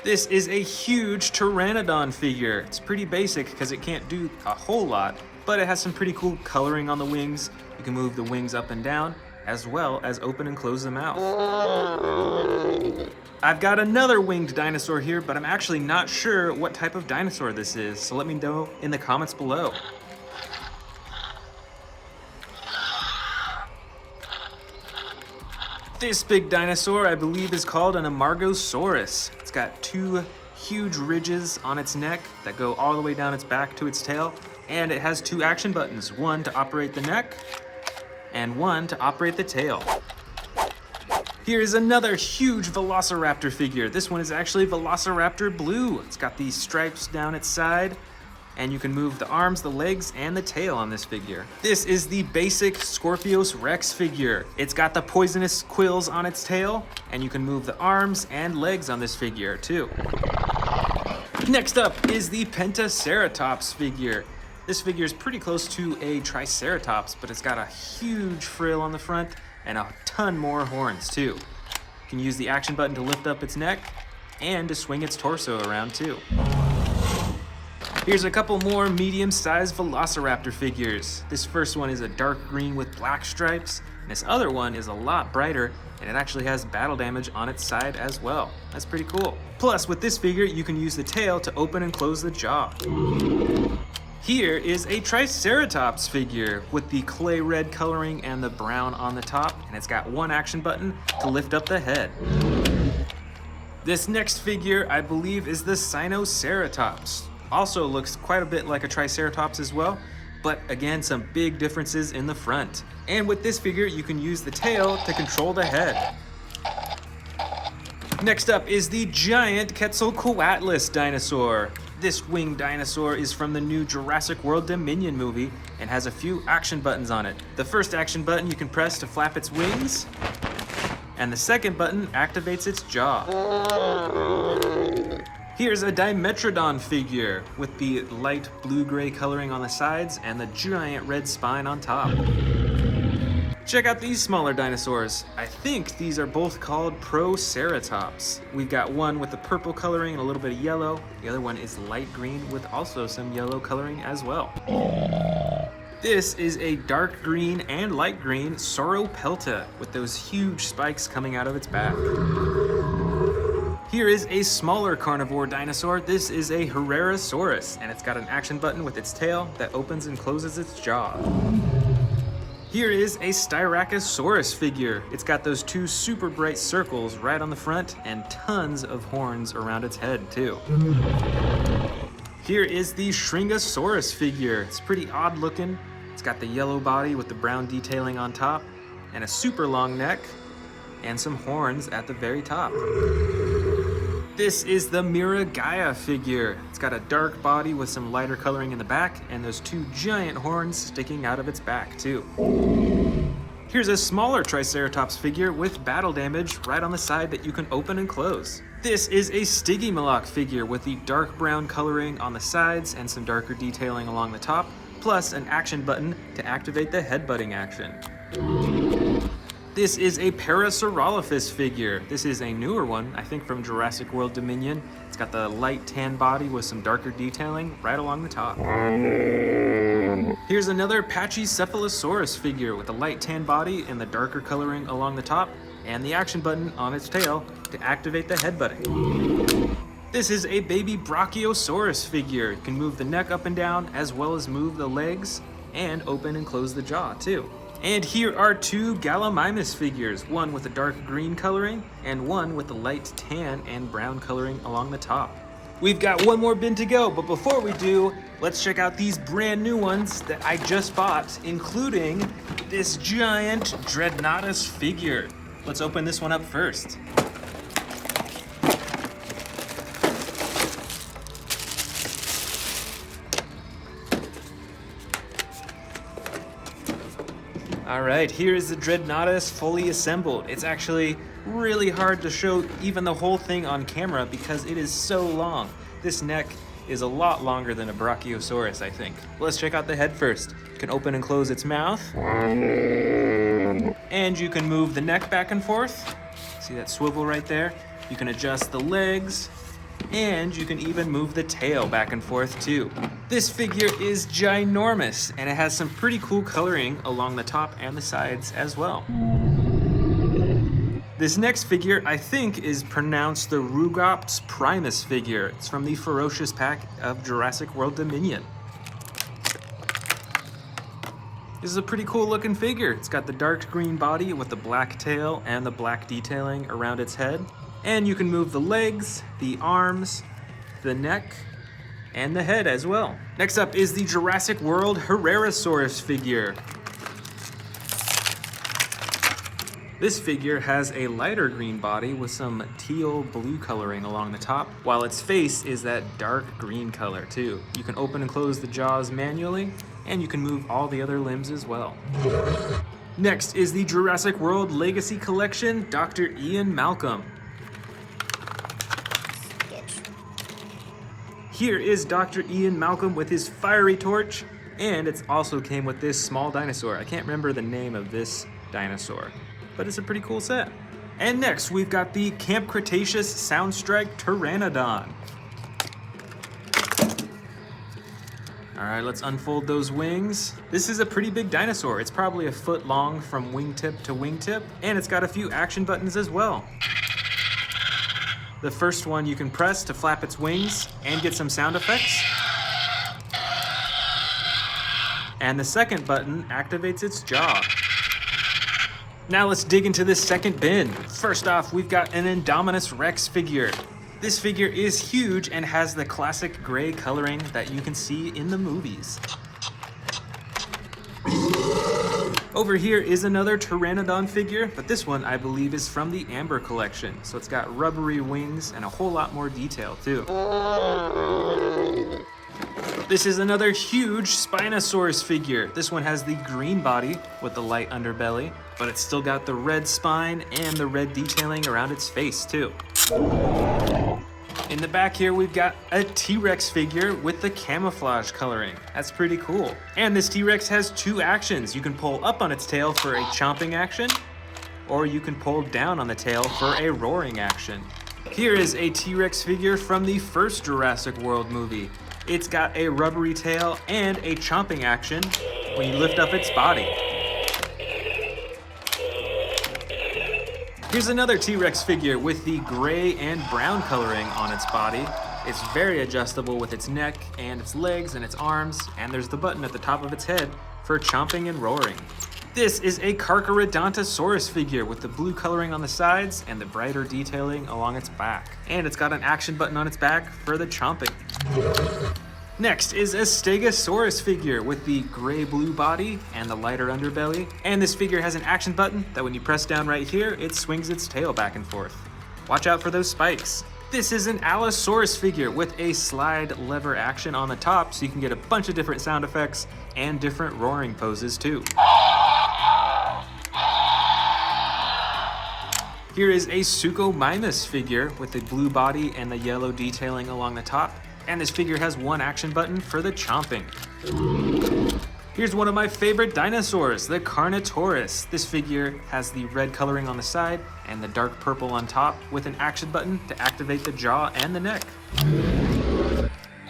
This is a huge Pteranodon figure. It's pretty basic because it can't do a whole lot, but it has some pretty cool coloring on the wings. You can move the wings up and down, as well as open and close the mouth. I've got another winged dinosaur here, but I'm actually not sure what type of dinosaur this is, so let me know in the comments below. This big dinosaur, I believe, is called an Amargosaurus. It's got 2 huge ridges on its neck that go all the way down its back to its tail, and it has 2 action buttons, one to operate the neck and one to operate the tail. Here's another huge Velociraptor figure. This one is actually Velociraptor blue. It's got these stripes down its side, and you can move the arms, the legs, and the tail on this figure. This is the basic Scorpius Rex figure. It's got the poisonous quills on its tail, and you can move the arms and legs on this figure too. Next up is the Pentaceratops figure. This figure is pretty close to a Triceratops, but it's got a huge frill on the front and a ton more horns too. You can use the action button to lift up its neck and to swing its torso around too. Here's a couple more medium-sized Velociraptor figures. This first one is a dark green with black stripes, and this other one is a lot brighter, and it actually has battle damage on its side as well. That's pretty cool. Plus, with this figure, you can use the tail to open and close the jaw. Here is a Triceratops figure with the clay red coloring and the brown on the top, and it's got 1 action button to lift up the head. This next figure, I believe, is the Spinosaurus. Also looks quite a bit like a Triceratops as well, but again, some big differences in the front. And with this figure, you can use the tail to control the head. Next up is the giant Quetzalcoatlus dinosaur. This winged dinosaur is from the new Jurassic World Dominion movie and has a few action buttons on it. The first action button you can press to flap its wings, and the second button activates its jaw. Here's a Dimetrodon figure with the light blue-gray coloring on the sides and the giant red spine on top. Check out these smaller dinosaurs. I think these are both called Proceratops. We've got one with the purple coloring and a little bit of yellow. The other one is light green with also some yellow coloring as well. This is a dark green and light green Sauropelta with those huge spikes coming out of its back. Here is a smaller carnivore dinosaur. This is a Herrerasaurus, and it's got an action button with its tail that opens and closes its jaw. Here is a Styracosaurus figure. It's got those 2 super bright circles right on the front and tons of horns around its head too. Here is the Shringosaurus figure. It's pretty odd looking. It's got the yellow body with the brown detailing on top and a super long neck and some horns at the very top. This is the Miragaia figure. It's got a dark body with some lighter coloring in the back and those 2 giant horns sticking out of its back too. Here's a smaller Triceratops figure with battle damage right on the side that you can open and close. This is a Stygimoloch figure with the dark brown coloring on the sides and some darker detailing along the top, plus an action button to activate the headbutting action. This is a Parasaurolophus figure. This is a newer one, I think from Jurassic World Dominion. It's got the light tan body with some darker detailing right along the top. Here's another Pachycephalosaurus figure with a light tan body and the darker coloring along the top, and the action button on its tail to activate the headbutting. This is a baby Brachiosaurus figure. You can move the neck up and down as well as move the legs and open and close the jaw too. And here are 2 Gallimimus figures, one with a dark green coloring and one with the light tan and brown coloring along the top. We've got one more bin to go, but before we do, let's check out these brand new ones that I just bought, including this giant Dreadnoughtus figure. Let's open this one up first. All right, here is the Dreadnoughtus fully assembled. It's actually really hard to show even the whole thing on camera because it is so long. This neck is a lot longer than a Brachiosaurus, I think. Let's check out the head first. You can open and close its mouth. And you can move the neck back and forth. See that swivel right there? You can adjust the legs. And you can even move the tail back and forth too. This figure is ginormous, and it has some pretty cool coloring along the top and the sides as well. This next figure, I think, is pronounced the Rugops Primus figure. It's from the Ferocious pack of Jurassic World Dominion. This is a pretty cool looking figure. It's got the dark green body with the black tail and the black detailing around its head. And you can move the legs, the arms, the neck, and the head as well. Next up is the Jurassic World Herrerasaurus figure. This figure has a lighter green body with some teal blue coloring along the top, while its face is that dark green color too. You can open and close the jaws manually, and you can move all the other limbs as well. Next is the Jurassic World Legacy Collection Dr. Ian Malcolm. Here is Dr. Ian Malcolm with his fiery torch, and it also came with this small dinosaur. I can't remember the name of this dinosaur, but it's a pretty cool set. And next, we've got the Camp Cretaceous Soundstrike Pteranodon. All right, let's unfold those wings. This is a pretty big dinosaur. It's probably a foot long from wingtip to wingtip, and it's got a few action buttons as well. The first one you can press to flap its wings and get some sound effects. And the second button activates its jaw. Now let's dig into this second bin. First off, we've got an Indominus Rex figure. This figure is huge and has the classic gray coloring that you can see in the movies. Over here is another Pteranodon figure, but this one I believe is from the Amber collection. So it's got rubbery wings and a whole lot more detail too. This is another huge Spinosaurus figure. This one has the green body with the light underbelly, but it's still got the red spine and the red detailing around its face too. In the back here, we've got a T-Rex figure with the camouflage coloring. That's pretty cool. And this T-Rex has two actions. You can pull up on its tail for a chomping action, or you can pull down on the tail for a roaring action. Here is a T-Rex figure from the first Jurassic World movie. It's got a rubbery tail and a chomping action when you lift up its body. Here's another T-Rex figure with the gray and brown coloring on its body. It's very adjustable with its neck and its legs and its arms, and there's the button at the top of its head for chomping and roaring. This is a Carcharodontosaurus figure with the blue coloring on the sides and the brighter detailing along its back. And it's got an action button on its back for the chomping. Next is a Stegosaurus figure with the gray-blue body and the lighter underbelly. And this figure has an action button that when you press down right here, it swings its tail back and forth. Watch out for those spikes. This is an Allosaurus figure with a slide lever action on the top, so you can get a bunch of different sound effects and different roaring poses too. Here is a Suchomimus figure with the blue body and the yellow detailing along the top. And this figure has one action button for the chomping. Here's one of my favorite dinosaurs, the Carnotaurus. This figure has the red coloring on the side and the dark purple on top with an action button to activate the jaw and the neck.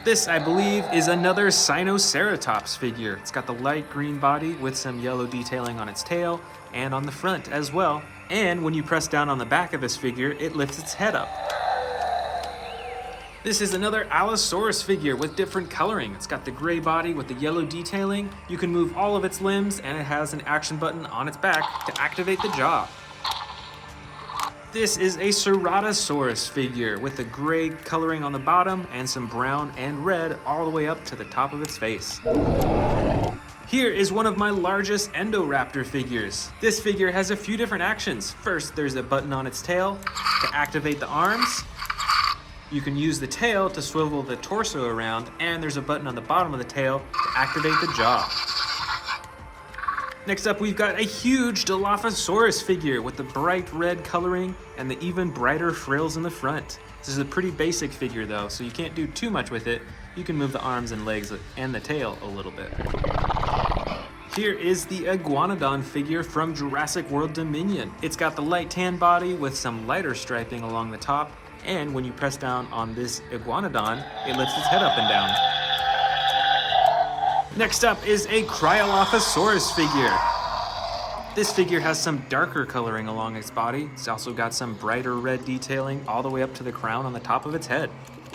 This, I believe, is another Sinoceratops figure. It's got the light green body with some yellow detailing on its tail and on the front as well. And when you press down on the back of this figure, it lifts its head up. This is another Allosaurus figure with different coloring. It's got the gray body with the yellow detailing. You can move all of its limbs, and it has an action button on its back to activate the jaw. This is a Ceratosaurus figure with the gray coloring on the bottom and some brown and red all the way up to the top of its face. Here is one of my largest Indoraptor figures. This figure has a few different actions. First, there's a button on its tail to activate the arms. You can use the tail to swivel the torso around, and there's a button on the bottom of the tail to activate the jaw. Next up, we've got a huge Dilophosaurus figure with the bright red coloring and the even brighter frills in the front. This is a pretty basic figure though, so you can't do too much with it. You can move the arms and legs and the tail a little bit. Here is the Iguanodon figure from Jurassic World Dominion. It's got the light tan body with some lighter striping along the top, and when you press down on this Iguanodon, it lifts its head up and down. Next up is a Cryolophosaurus figure. This figure has some darker coloring along its body. It's also got some brighter red detailing all the way up to the crown on the top of its head.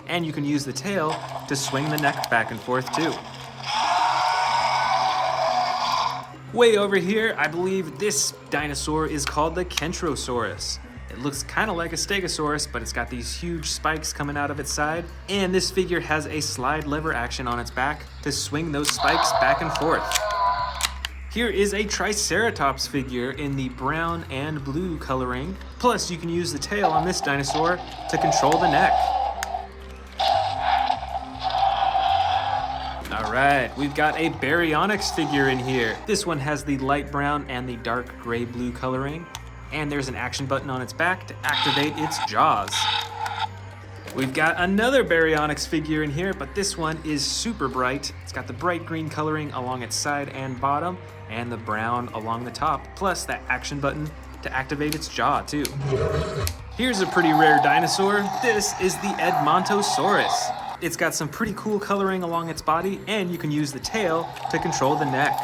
And you can use the tail to swing the neck back and forth too. Way over here, I believe this dinosaur is called the Kentrosaurus. It looks kind of like a Stegosaurus, but it's got these huge spikes coming out of its side. And this figure has a slide lever action on its back to swing those spikes back and forth. Here is a Triceratops figure in the brown and blue coloring. Plus, you can use the tail on this dinosaur to control the neck. Alright, we've got a Baryonyx figure in here. This one has the light brown and the dark gray blue coloring. And there's an action button on its back to activate its jaws. We've got another Baryonyx figure in here, but this one is super bright. It's got the bright green coloring along its side and bottom, and the brown along the top, plus that action button to activate its jaw too. Here's a pretty rare dinosaur. This is the Edmontosaurus. It's got some pretty cool coloring along its body, and you can use the tail to control the neck.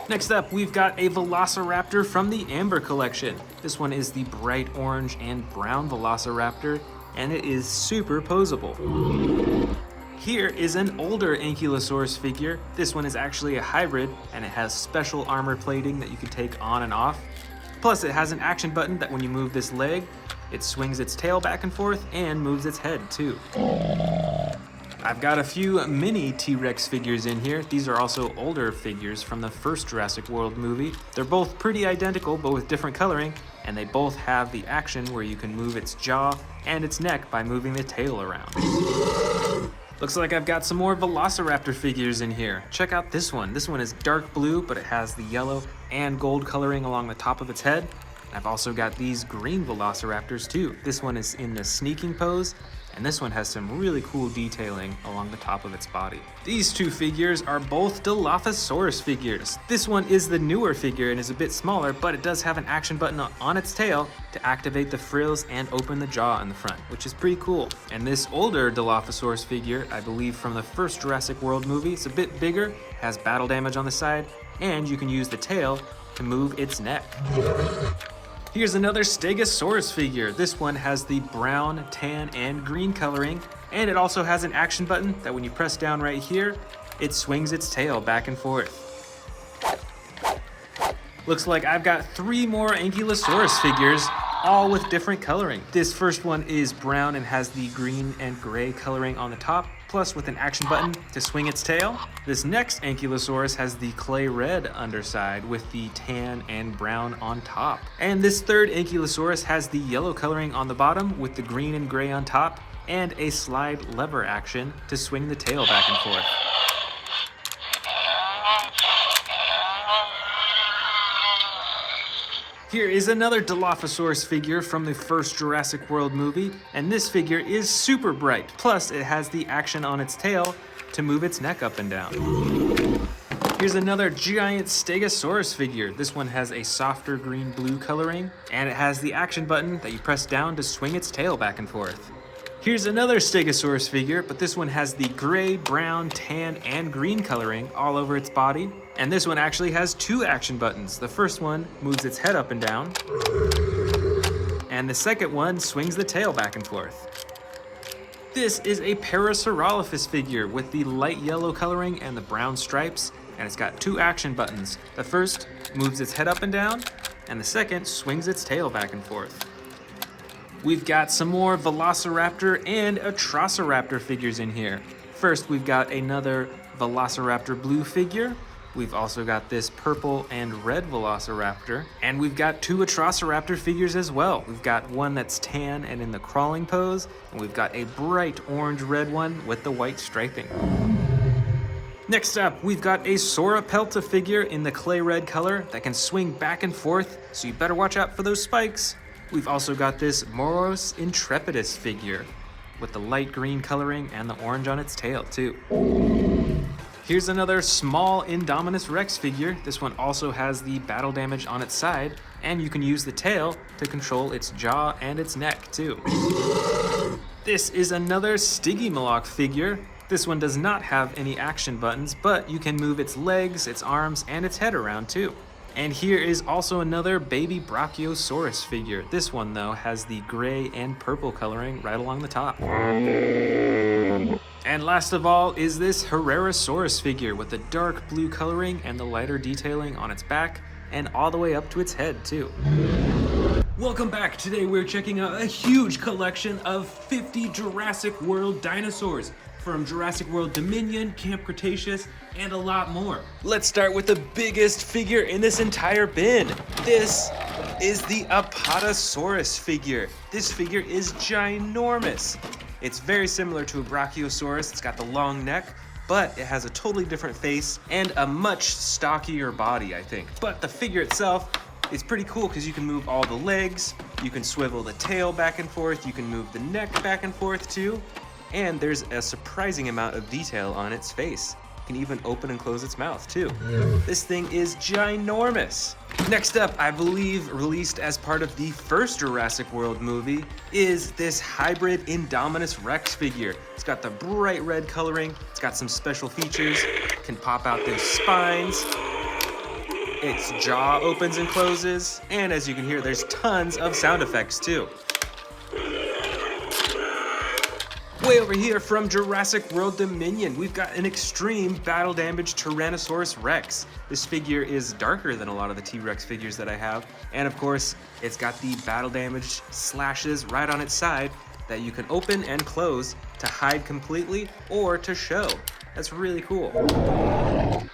Next up, we've got a Velociraptor from the Amber collection. This one is the bright orange and brown Velociraptor, and it is super posable. Here is an older Ankylosaurus figure. This one is actually a hybrid, and it has special armor plating that you can take on and off. Plus, it has an action button that when you move this leg, it swings its tail back and forth and moves its head too. I've got a few mini T-Rex figures in here. These are also older figures from the first Jurassic World movie. They're both pretty identical, but with different coloring, and they both have the action where you can move its jaw and its neck by moving the tail around. Looks like I've got some more Velociraptor figures in here. Check out this one. This one is dark blue, but it has the yellow and gold coloring along the top of its head. I've also got these green Velociraptors too. This one is in the sneaking pose, and this one has some really cool detailing along the top of its body. These two figures are both Dilophosaurus figures. This one is the newer figure and is a bit smaller, but it does have an action button on its tail to activate the frills and open the jaw in the front, which is pretty cool. And this older Dilophosaurus figure, I believe from the first Jurassic World movie, it's a bit bigger, has battle damage on the side, and you can use the tail to move its neck. Here's another Stegosaurus figure. This one has the brown, tan, and green coloring, and it also has an action button that when you press down right here, it swings its tail back and forth. Looks like I've got 3 more Ankylosaurus figures, all with different coloring. This first one is brown and has the green and gray coloring on the top, plus with an action button to swing its tail. This next Ankylosaurus has the clay red underside with the tan and brown on top. And this third Ankylosaurus has the yellow coloring on the bottom with the green and gray on top, and a slide lever action to swing the tail back and forth. Here is another Dilophosaurus figure from the first Jurassic World movie, and this figure is super bright. Plus, it has the action on its tail to move its neck up and down. Here's another giant Stegosaurus figure. This one has a softer green-blue coloring, and it has the action button that you press down to swing its tail back and forth. Here's another Stegosaurus figure, but this one has the gray, brown, tan, and green coloring all over its body. And this one actually has 2 action buttons. The first one moves its head up and down, and the second one swings the tail back and forth. This is a Parasaurolophus figure with the light yellow coloring and the brown stripes, and it's got 2 action buttons. The first moves its head up and down, and the second swings its tail back and forth. We've got some more Velociraptor and Atrociraptor figures in here. First, we've got another Velociraptor blue figure. We've also got this purple and red Velociraptor. And we've got 2 Atrociraptor figures as well. We've got one that's tan and in the crawling pose, and we've got a bright orange-red one with the white striping. Next up, we've got a Sauropelta figure in the clay red color that can swing back and forth, so you better watch out for those spikes. We've also got this Moros Intrepidus figure with the light green coloring and the orange on its tail too. Here's another small Indominus Rex figure. This one also has the battle damage on its side, and you can use the tail to control its jaw and its neck too. This is another Stygimoloch figure. This one does not have any action buttons, but you can move its legs, its arms, and its head around too. And here is also another baby Brachiosaurus figure. This one though has the gray and purple coloring right along the top. And last of all is this Herrerasaurus figure with the dark blue coloring and the lighter detailing on its back and all the way up to its head too. Welcome back. Today we're checking out a huge collection of 50 Jurassic World dinosaurs from Jurassic World Dominion, Camp Cretaceous, and a lot more. Let's start with the biggest figure in this entire bin. This is the Apatosaurus figure. This figure is ginormous. It's very similar to a Brachiosaurus. It's got the long neck, but it has a totally different face and a much stockier body, I think. But the figure itself is pretty cool because you can move all the legs, you can swivel the tail back and forth, you can move the neck back and forth too, and there's a surprising amount of detail on its face. You can even open and close its mouth too. This thing is ginormous. Next up, I believe released as part of the first Jurassic World movie, is this hybrid Indominus Rex figure. It's got the bright red coloring, it's got some special features, can pop out those spines, its jaw opens and closes, and as you can hear, there's tons of sound effects too. Way over here from Jurassic World Dominion, we've got an extreme battle damage Tyrannosaurus Rex. This figure is darker than a lot of the T-Rex figures that I have, and of course, it's got the battle damage slashes right on its side that you can open and close to hide completely or to show. That's really cool.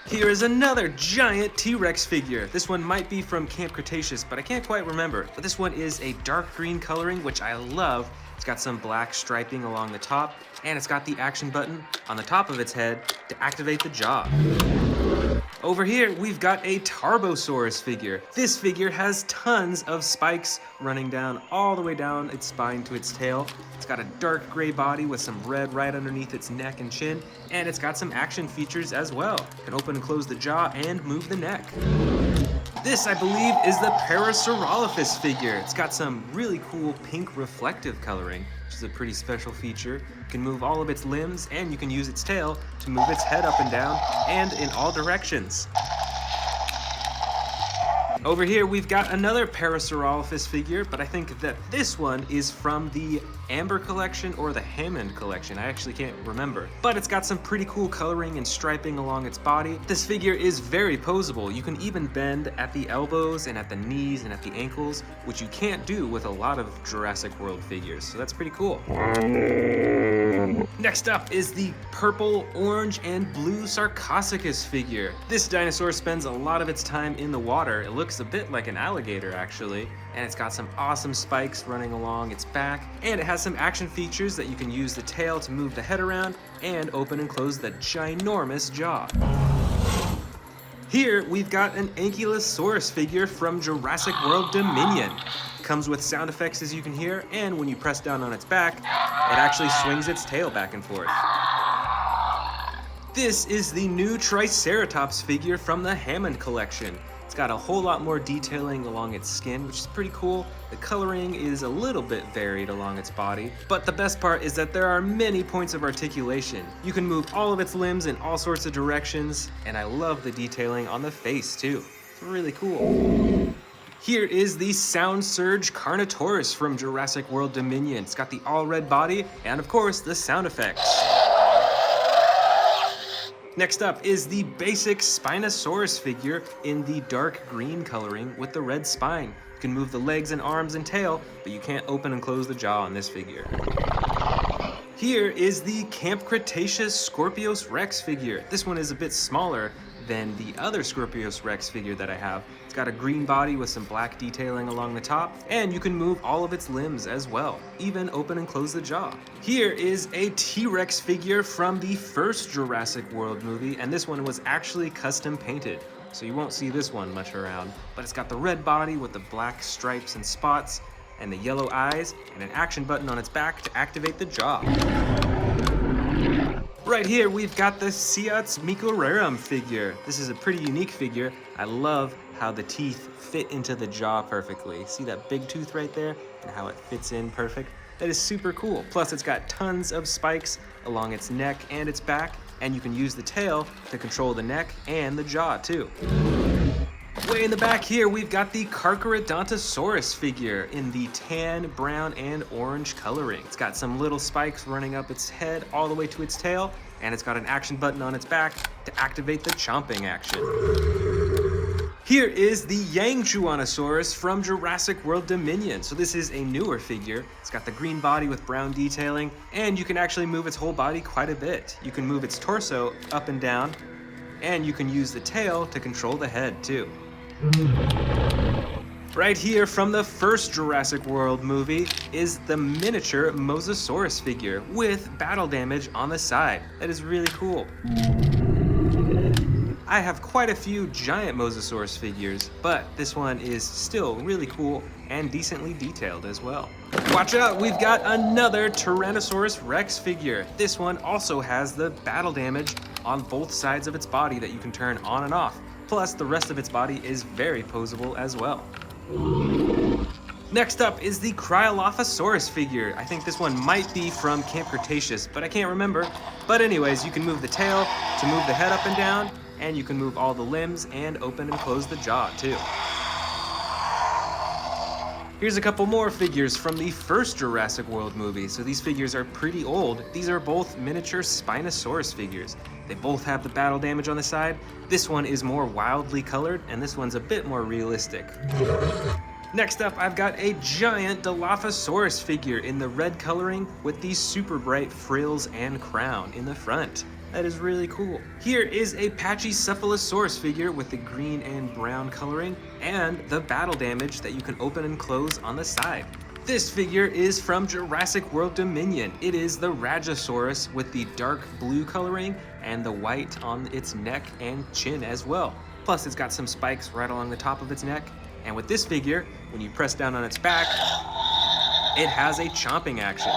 Here is another giant T-Rex figure. This one might be from Camp Cretaceous, but I can't quite remember. But this one is a dark green coloring, which I love. It's got some black striping along the top, and it's got the action button on the top of its head to activate the jaw. Over here, we've got a Tarbosaurus figure. This figure has tons of spikes running down all the way down its spine to its tail. It's got a dark gray body with some red right underneath its neck and chin, and it's got some action features as well. It can open and close the jaw and move the neck. This, I believe, is the Parasaurolophus figure. It's got some really cool pink reflective coloring, which is a pretty special feature. You can move all of its limbs, and you can use its tail to move its head up and down, and in all directions. Over here, we've got another Parasaurolophus figure, but I think that this one is from the Amber collection or the Hammond collection. I actually can't remember. But it's got some pretty cool coloring and striping along its body. This figure is very poseable. You can even bend at the elbows and at the knees and at the ankles, which you can't do with a lot of Jurassic World figures. So that's pretty cool. Next up is the purple, orange, and blue Sarcosuchus figure. This dinosaur spends a lot of its time in the water. It looks a bit like an alligator actually, and it's got some awesome spikes running along its back, and it has some action features that you can use the tail to move the head around and open and close the ginormous jaw. Here we've got an Ankylosaurus figure from Jurassic World Dominion. It comes with sound effects as you can hear, and when you press down on its back, it actually swings its tail back and forth. This is the new Triceratops figure from the Hammond collection. It's got a whole lot more detailing along its skin, which is pretty cool. The coloring is a little bit varied along its body, but the best part is that there are many points of articulation. You can move all of its limbs in all sorts of directions, and I love the detailing on the face too. It's really cool. Here is the Sound Surge Carnotaurus from Jurassic World Dominion. It's got the all red body, and of course, the sound effects. Next up is the basic Spinosaurus figure in the dark green coloring with the red spine. You can move the legs and arms and tail, but you can't open and close the jaw on this figure. Here is the Camp Cretaceous Scorpius Rex figure. This one is a bit smaller than the other Scorpius Rex figure that I have. It's It's got a green body with some black detailing along the top, and you can move all of its limbs as well, even open and close the jaw. Here is a T-Rex figure from the first Jurassic World movie, and this one was actually custom painted, so you won't see this one much around. But it's got the red body with the black stripes and spots, and the yellow eyes, and an action button on its back to activate the jaw. Right here, we've got the Seat's Microrerum figure. This is a pretty unique figure. I love how the teeth fit into the jaw perfectly. See that big tooth right there and how it fits in perfect? That is super cool. Plus, it's got tons of spikes along its neck and its back, and you can use the tail to control the neck and the jaw too. Way in the back here, we've got the Carcharodontosaurus figure in the tan, brown, and orange coloring. It's got some little spikes running up its head all the way to its tail, and it's got an action button on its back to activate the chomping action. Here is the Yangchuanosaurus from Jurassic World Dominion. So this is a newer figure. It's got the green body with brown detailing, and you can actually move its whole body quite a bit. You can move its torso up and down, and you can use the tail to control the head too. Right here from the first Jurassic World movie is the miniature Mosasaurus figure with battle damage on the side. That is really cool. I have quite a few giant Mosasaurus figures, but this one is still really cool and decently detailed as well. Watch out, we've got another Tyrannosaurus Rex figure. This one also has the battle damage on both sides of its body that you can turn on and off. Plus, the rest of its body is very poseable as well. Next up is the Cryolophosaurus figure. I think this one might be from Camp Cretaceous, but I can't remember. But anyways, you can move the tail to move the head up and down, and you can move all the limbs and open and close the jaw too. Here's a couple more figures from the first Jurassic World movie. So these figures are pretty old. These are both miniature Spinosaurus figures. They both have the battle damage on the side. This one is more wildly colored, and this one's a bit more realistic. Next up, I've got a giant Dilophosaurus figure in the red coloring with these super bright frills and crown in the front. That is really cool. Here is a Pachycephalosaurus figure with the green and brown coloring and the battle damage that you can open and close on the side. This figure is from Jurassic World Dominion. It is the Rajasaurus with the dark blue coloring and the white on its neck and chin as well. Plus, it's got some spikes right along the top of its neck. And with this figure, when you press down on its back, it has a chomping action.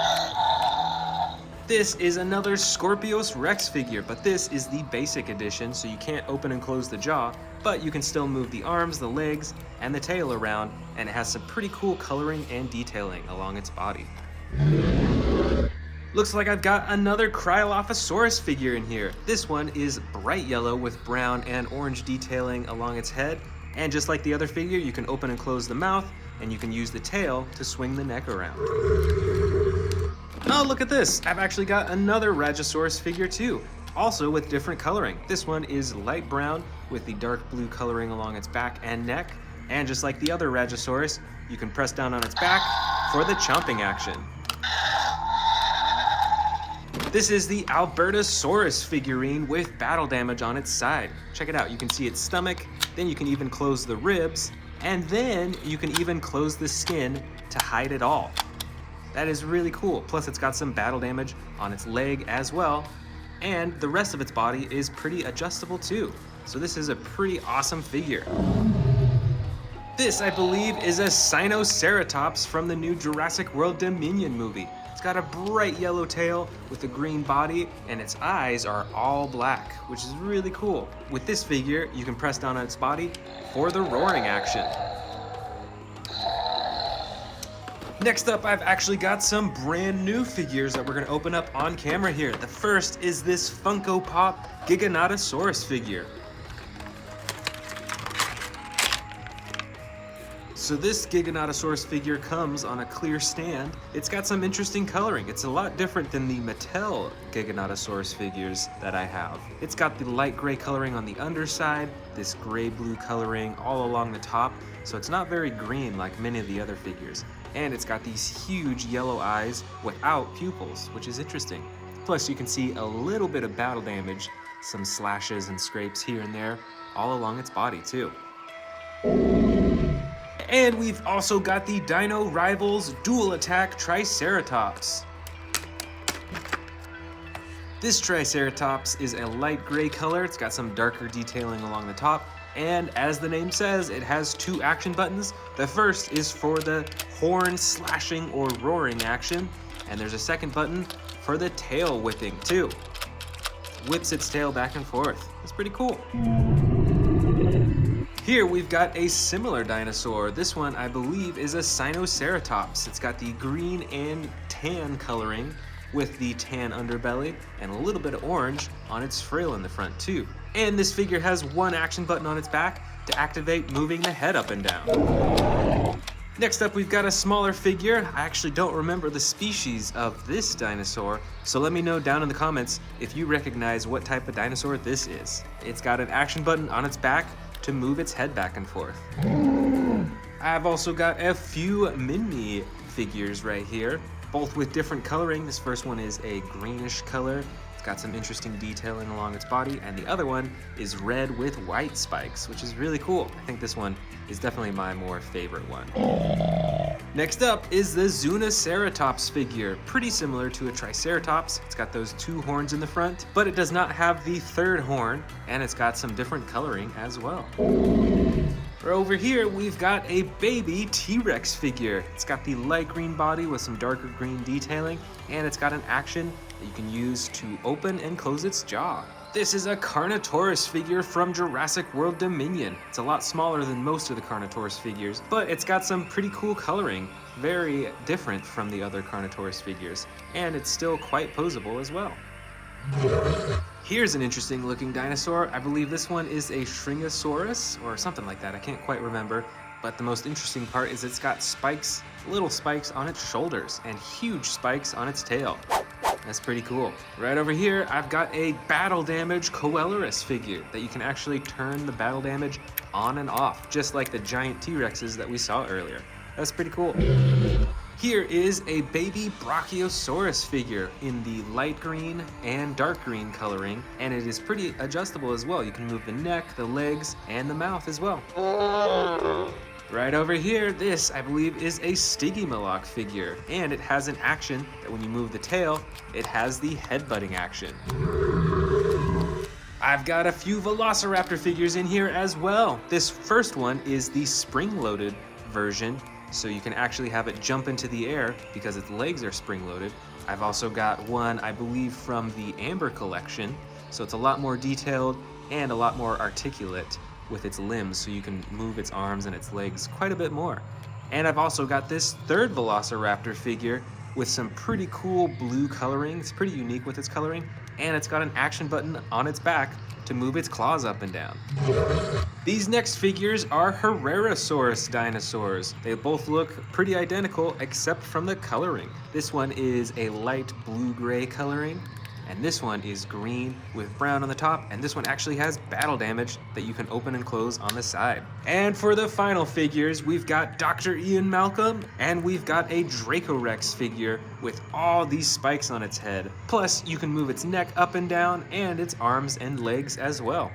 This is another Scorpius Rex figure, but this is the basic edition, so you can't open and close the jaw, but you can still move the arms, the legs, and the tail around, and it has some pretty cool coloring and detailing along its body. Looks like I've got another Cryolophosaurus figure in here. This one is bright yellow with brown and orange detailing along its head, and just like the other figure, you can open and close the mouth, and you can use the tail to swing the neck around. Oh, look at this. I've actually got another Rajasaurus figure too, also with different coloring. This one is light brown with the dark blue coloring along its back and neck. And just like the other Rajasaurus, you can press down on its back for the chomping action. This is the Albertosaurus figurine with battle damage on its side. Check it out. You can see its stomach, then you can even close the ribs, and then you can even close the skin to hide it all. That is really cool. Plus, it's got some battle damage on its leg as well, and the rest of its body is pretty adjustable too. So this is a pretty awesome figure. This, I believe, is a Sinoceratops from the new Jurassic World Dominion movie. It's got a bright yellow tail with a green body, and its eyes are all black, which is really cool. With this figure, you can press down on its body for the roaring action. Next up, I've actually got some brand new figures that we're gonna open up on camera here. The first is this Funko Pop Giganotosaurus figure. So this Giganotosaurus figure comes on a clear stand. It's got some interesting coloring. It's a lot different than the Mattel Giganotosaurus figures that I have. It's got the light gray coloring on the underside, this gray-blue coloring all along the top, so it's not very green like many of the other figures. And it's got these huge yellow eyes without pupils, which is interesting. Plus, you can see a little bit of battle damage, some slashes and scrapes here and there, all along its body too. And we've also got the Dino Rivals Dual Attack Triceratops. This Triceratops is a light gray color. It's got some darker detailing along the top. And as the name says, it has two action buttons. The first is for the horn slashing or roaring action. And there's a second button for the tail whipping too. It whips its tail back and forth. It's pretty cool. Here we've got a similar dinosaur. This one I believe is a Spinosaurus. It's got the green and tan coloring with the tan underbelly and a little bit of orange on its frill in the front too. And this figure has one action button on its back to activate moving the head up and down. Next up, we've got a smaller figure. I actually don't remember the species of this dinosaur, so let me know down in the comments if you recognize what type of dinosaur this is. It's got an action button on its back to move its head back and forth. I've also got a few mini figures right here, both with different coloring. This first one is a greenish color. It's got some interesting detailing along its body, and the other one is red with white spikes, which is really cool. I think this one is definitely my more favorite one. Next up is the Zoonoceratops figure, pretty similar to a Triceratops. It's got those two horns in the front, but it does not have the third horn, and it's got some different coloring as well. Over here, we've got a baby T-Rex figure. It's got the light green body with some darker green detailing, and it's got an action that you can use to open and close its jaw. This is a Carnotaurus figure from Jurassic World Dominion. It's a lot smaller than most of the Carnotaurus figures, but it's got some pretty cool coloring, very different from the other Carnotaurus figures, and it's still quite posable as well. Here's an interesting looking dinosaur. I believe this one is a Shringosaurus or something like that. I can't quite remember, but the most interesting part is it's got spikes, little spikes on its shoulders and huge spikes on its tail. That's pretty cool. Right over here, I've got a battle damage Coelurus figure that you can actually turn the battle damage on and off, just like the giant T-Rexes that we saw earlier. That's pretty cool. Here is a baby Brachiosaurus figure in the light green and dark green coloring, and it is pretty adjustable as well. You can move the neck, the legs, and the mouth as well. Right over here, this, I believe, is a Stygimoloch figure, and it has an action that when you move the tail, it has the headbutting action. I've got a few Velociraptor figures in here as well. This first one is the spring-loaded version, so you can actually have it jump into the air because its legs are spring-loaded. I've also got one, I believe, from the Amber collection, so it's a lot more detailed and a lot more articulate with its limbs, so you can move its arms and its legs quite a bit more. And I've also got this third Velociraptor figure with some pretty cool blue coloring. It's pretty unique with its coloring, and it's got an action button on its back to move its claws up and down. These next figures are Herrerasaurus dinosaurs. They both look pretty identical except from the coloring. This one is a light blue-gray coloring, and this one is green with brown on the top, and this one actually has battle damage that you can open and close on the side. And for the final figures, we've got Dr. Ian Malcolm, and we've got a Dracorex figure with all these spikes on its head. Plus, you can move its neck up and down, and its arms and legs as well.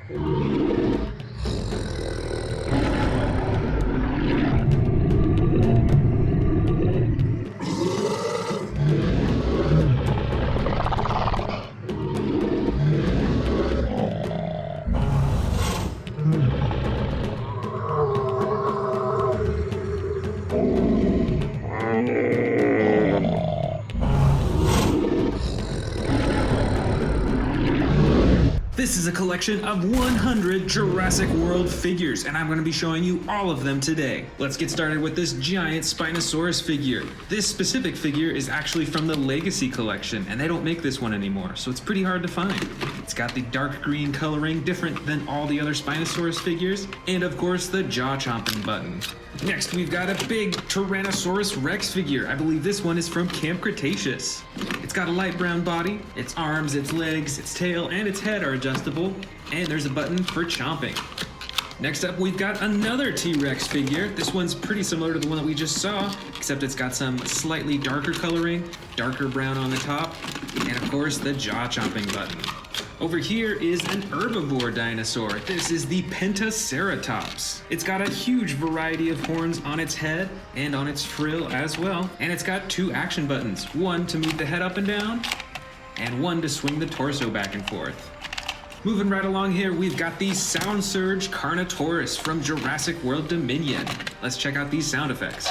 This is a collection of 100 Jurassic World figures, and I'm going to be showing you all of them today. Let's get started with this giant Spinosaurus figure. This specific figure is actually from the Legacy collection, and they don't make this one anymore, so it's pretty hard to find. It's got the dark green coloring, different than all the other Spinosaurus figures, and of course the jaw-chomping button. Next, we've got a big Tyrannosaurus Rex figure. I believe this one is from Camp Cretaceous. It's got a light brown body, its arms, its legs, its tail, and its head are adjustable, and there's a button for chomping. Next up, we've got another T-Rex figure. This one's pretty similar to the one that we just saw, except it's got some slightly darker coloring, darker brown on the top, and of course the jaw-chomping button. Over here is an herbivore dinosaur. This is the Pentaceratops. It's got a huge variety of horns on its head and on its frill as well. And it's got 2 action buttons, one to move the head up and down, and one to swing the torso back and forth. Moving right along here, we've got the Sound Surge Carnotaurus from Jurassic World Dominion. Let's check out these sound effects.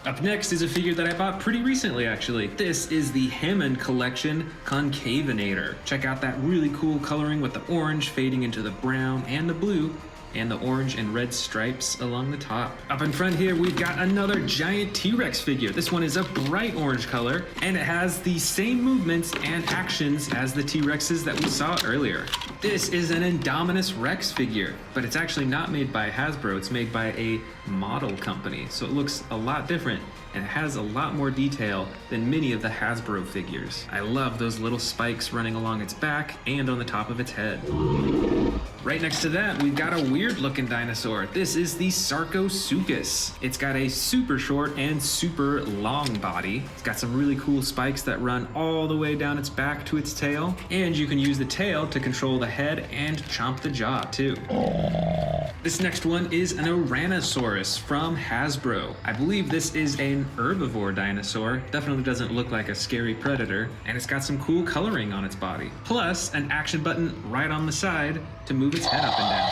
Up next is a figure that I bought pretty recently, actually. This is the Hammond Collection Concavinator. Check out that really cool coloring with the orange fading into the brown and the blue, and the orange and red stripes along the top. Up in front here, we've got another giant T-Rex figure. This one is a bright orange color, and it has the same movements and actions as the T-Rexes that we saw earlier. This is an Indominus Rex figure, but it's actually not made by Hasbro. It's made by a model company, so it looks a lot different, and it has a lot more detail than many of the Hasbro figures. I love those little spikes running along its back and on the top of its head. Right next to that, we've got a weird looking dinosaur. This is the Sarcosuchus. It's got a super short and super long body. It's got some really cool spikes that run all the way down its back to its tail. And you can use the tail to control the head and chomp the jaw too. This next one is an Ouranosaurus from Hasbro. I believe this is an herbivore dinosaur. Definitely doesn't look like a scary predator. And it's got some cool coloring on its body. Plus an action button right on the side to move its head up and down.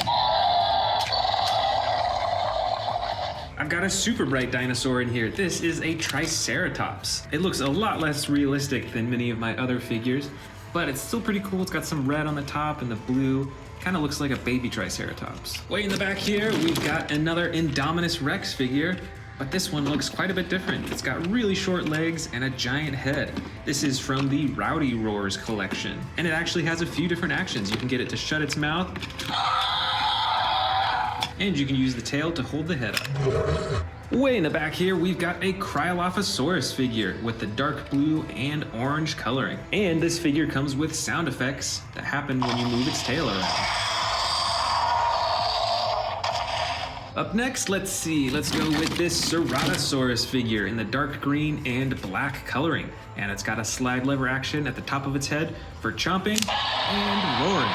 I've got a super bright dinosaur in here. This is a Triceratops. It looks a lot less realistic than many of my other figures, but it's still pretty cool. It's got some red on the top and the blue. Kind of looks like a baby Triceratops. Way in the back here, we've got another Indominus Rex figure, but this one looks quite a bit different. It's got really short legs and a giant head. This is from the Rowdy Roars collection, and it actually has a few different actions. You can get it to shut its mouth, and you can use the tail to hold the head up. Way in the back here, we've got a Cryolophosaurus figure with the dark blue and orange coloring. And this figure comes with sound effects that happen when you move its tail around. Up next, let's go with this Ceratosaurus figure in the dark green and black coloring. And it's got a slide lever action at the top of its head for chomping and roaring.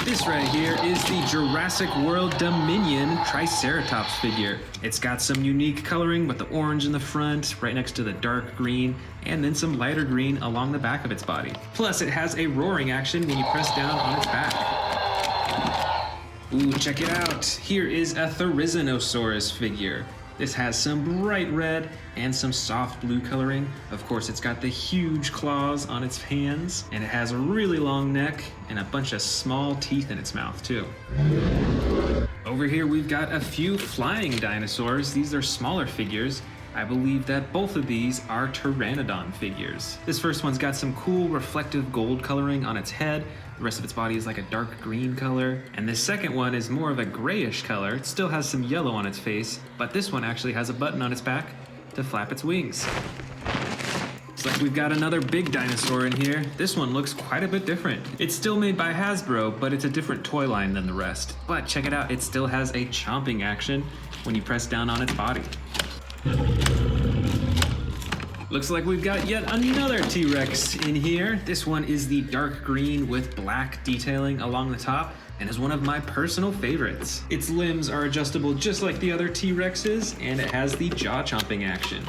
This right here is the Jurassic World Dominion Triceratops figure. It's got some unique coloring with the orange in the front, right next to the dark green, and then some lighter green along the back of its body. Plus, it has a roaring action when you press down on its back. Ooh, check it out. Here is a Therizinosaurus figure. This has some bright red and some soft blue coloring. Of course, it's got the huge claws on its hands, and it has a really long neck and a bunch of small teeth in its mouth too. Over here, we've got a few flying dinosaurs. These are smaller figures. I believe that both of these are Pteranodon figures. This first one's got some cool reflective gold coloring on its head. The rest of its body is like a dark green color. And this second one is more of a grayish color. It still has some yellow on its face, but this one actually has a button on its back to flap its wings. Looks like we've got another big dinosaur in here. This one looks quite a bit different. It's still made by Hasbro, but it's a different toy line than the rest. But check it out, it still has a chomping action when you press down on its body. Looks like we've got yet another T-Rex in here. This one is the dark green with black detailing along the top and is one of my personal favorites. Its limbs are adjustable just like the other T-Rexes, and it has the jaw chomping action.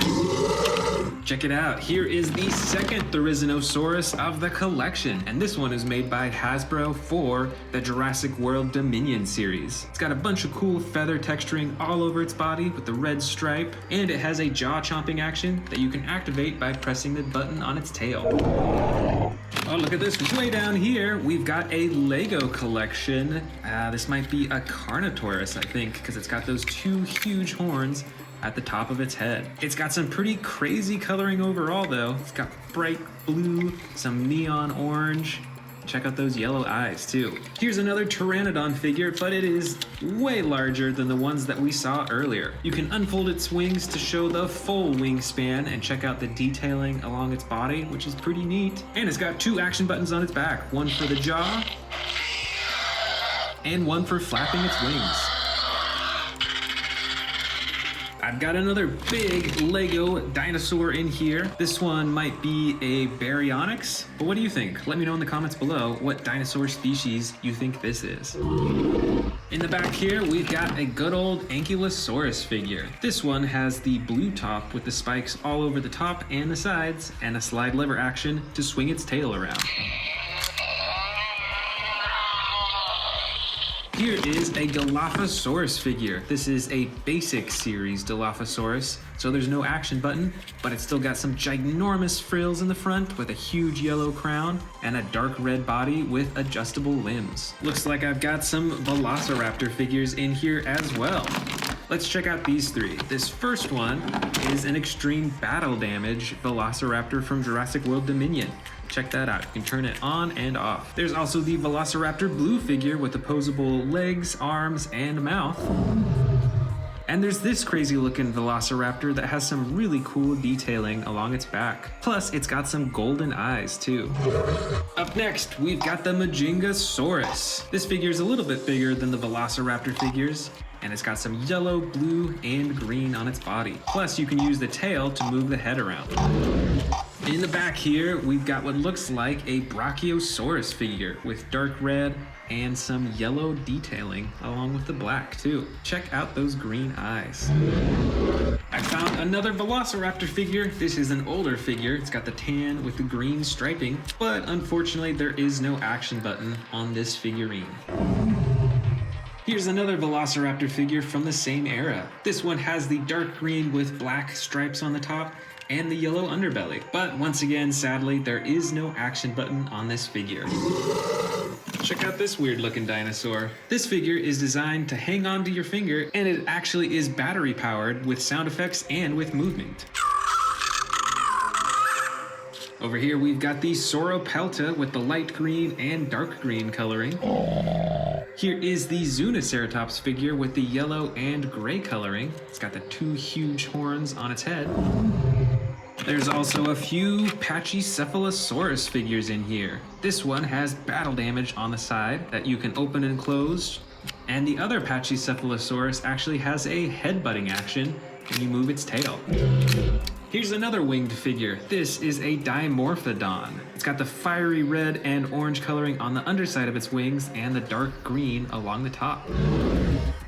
Check it out, here is the second Therizinosaurus of the collection, and this one is made by Hasbro for the Jurassic World Dominion series. It's got a bunch of cool feather texturing all over its body with the red stripe, and it has a jaw chomping action that you can activate by pressing the button on its tail. Oh, look at this, way down here, we've got a Lego collection. This might be a Carnotaurus, I think, because it's got those 2 huge horns at the top of its head. It's got some pretty crazy coloring overall though. It's got bright blue, some neon orange. Check out those yellow eyes too. Here's another Pteranodon figure, but it is way larger than the ones that we saw earlier. You can unfold its wings to show the full wingspan and check out the detailing along its body, which is pretty neat. And it's got 2 action buttons on its back, one for the jaw and one for flapping its wings. I've got another big Lego dinosaur in here. This one might be a Baryonyx, but what do you think? Let me know in the comments below what dinosaur species you think this is. In the back here, we've got a good old Ankylosaurus figure. This one has the blue top with the spikes all over the top and the sides, and a slide lever action to swing its tail around. Here is a Dilophosaurus figure. This is a basic series Dilophosaurus, so there's no action button, but it's still got some ginormous frills in the front with a huge yellow crown and a dark red body with adjustable limbs. Looks like I've got some Velociraptor figures in here as well. Let's check out these three. This first one is an extreme battle damage Velociraptor from Jurassic World Dominion. Check that out. You can turn it on and off. There's also the Velociraptor blue figure with opposable legs, arms, and mouth. And there's this crazy looking Velociraptor that has some really cool detailing along its back. Plus, it's got some golden eyes too. Up next, we've got the Majingasaurus. This figure is a little bit bigger than the Velociraptor figures, and it's got some yellow, blue, and green on its body. Plus, you can use the tail to move the head around. In the back here, we've got what looks like a Brachiosaurus figure with dark red and some yellow detailing along with the black too. Check out those green eyes. I found another Velociraptor figure. This is an older figure. It's got the tan with the green striping, but unfortunately there is no action button on this figurine. Here's another Velociraptor figure from the same era. This one has the dark green with black stripes on the top and the yellow underbelly. But once again, sadly, there is no action button on this figure. Check out this weird looking dinosaur. This figure is designed to hang on to your finger, and it actually is battery powered with sound effects and with movement. Over here, we've got the Sauropelta with the light green and dark green coloring. Here is the Zuniceratops figure with the yellow and gray coloring. It's got the two huge horns on its head. There's also a few Pachycephalosaurus figures in here. This one has battle damage on the side that you can open and close. And the other Pachycephalosaurus actually has a headbutting action when you move its tail. Here's another winged figure. This is a Dimorphodon. It's got the fiery red and orange coloring on the underside of its wings and the dark green along the top.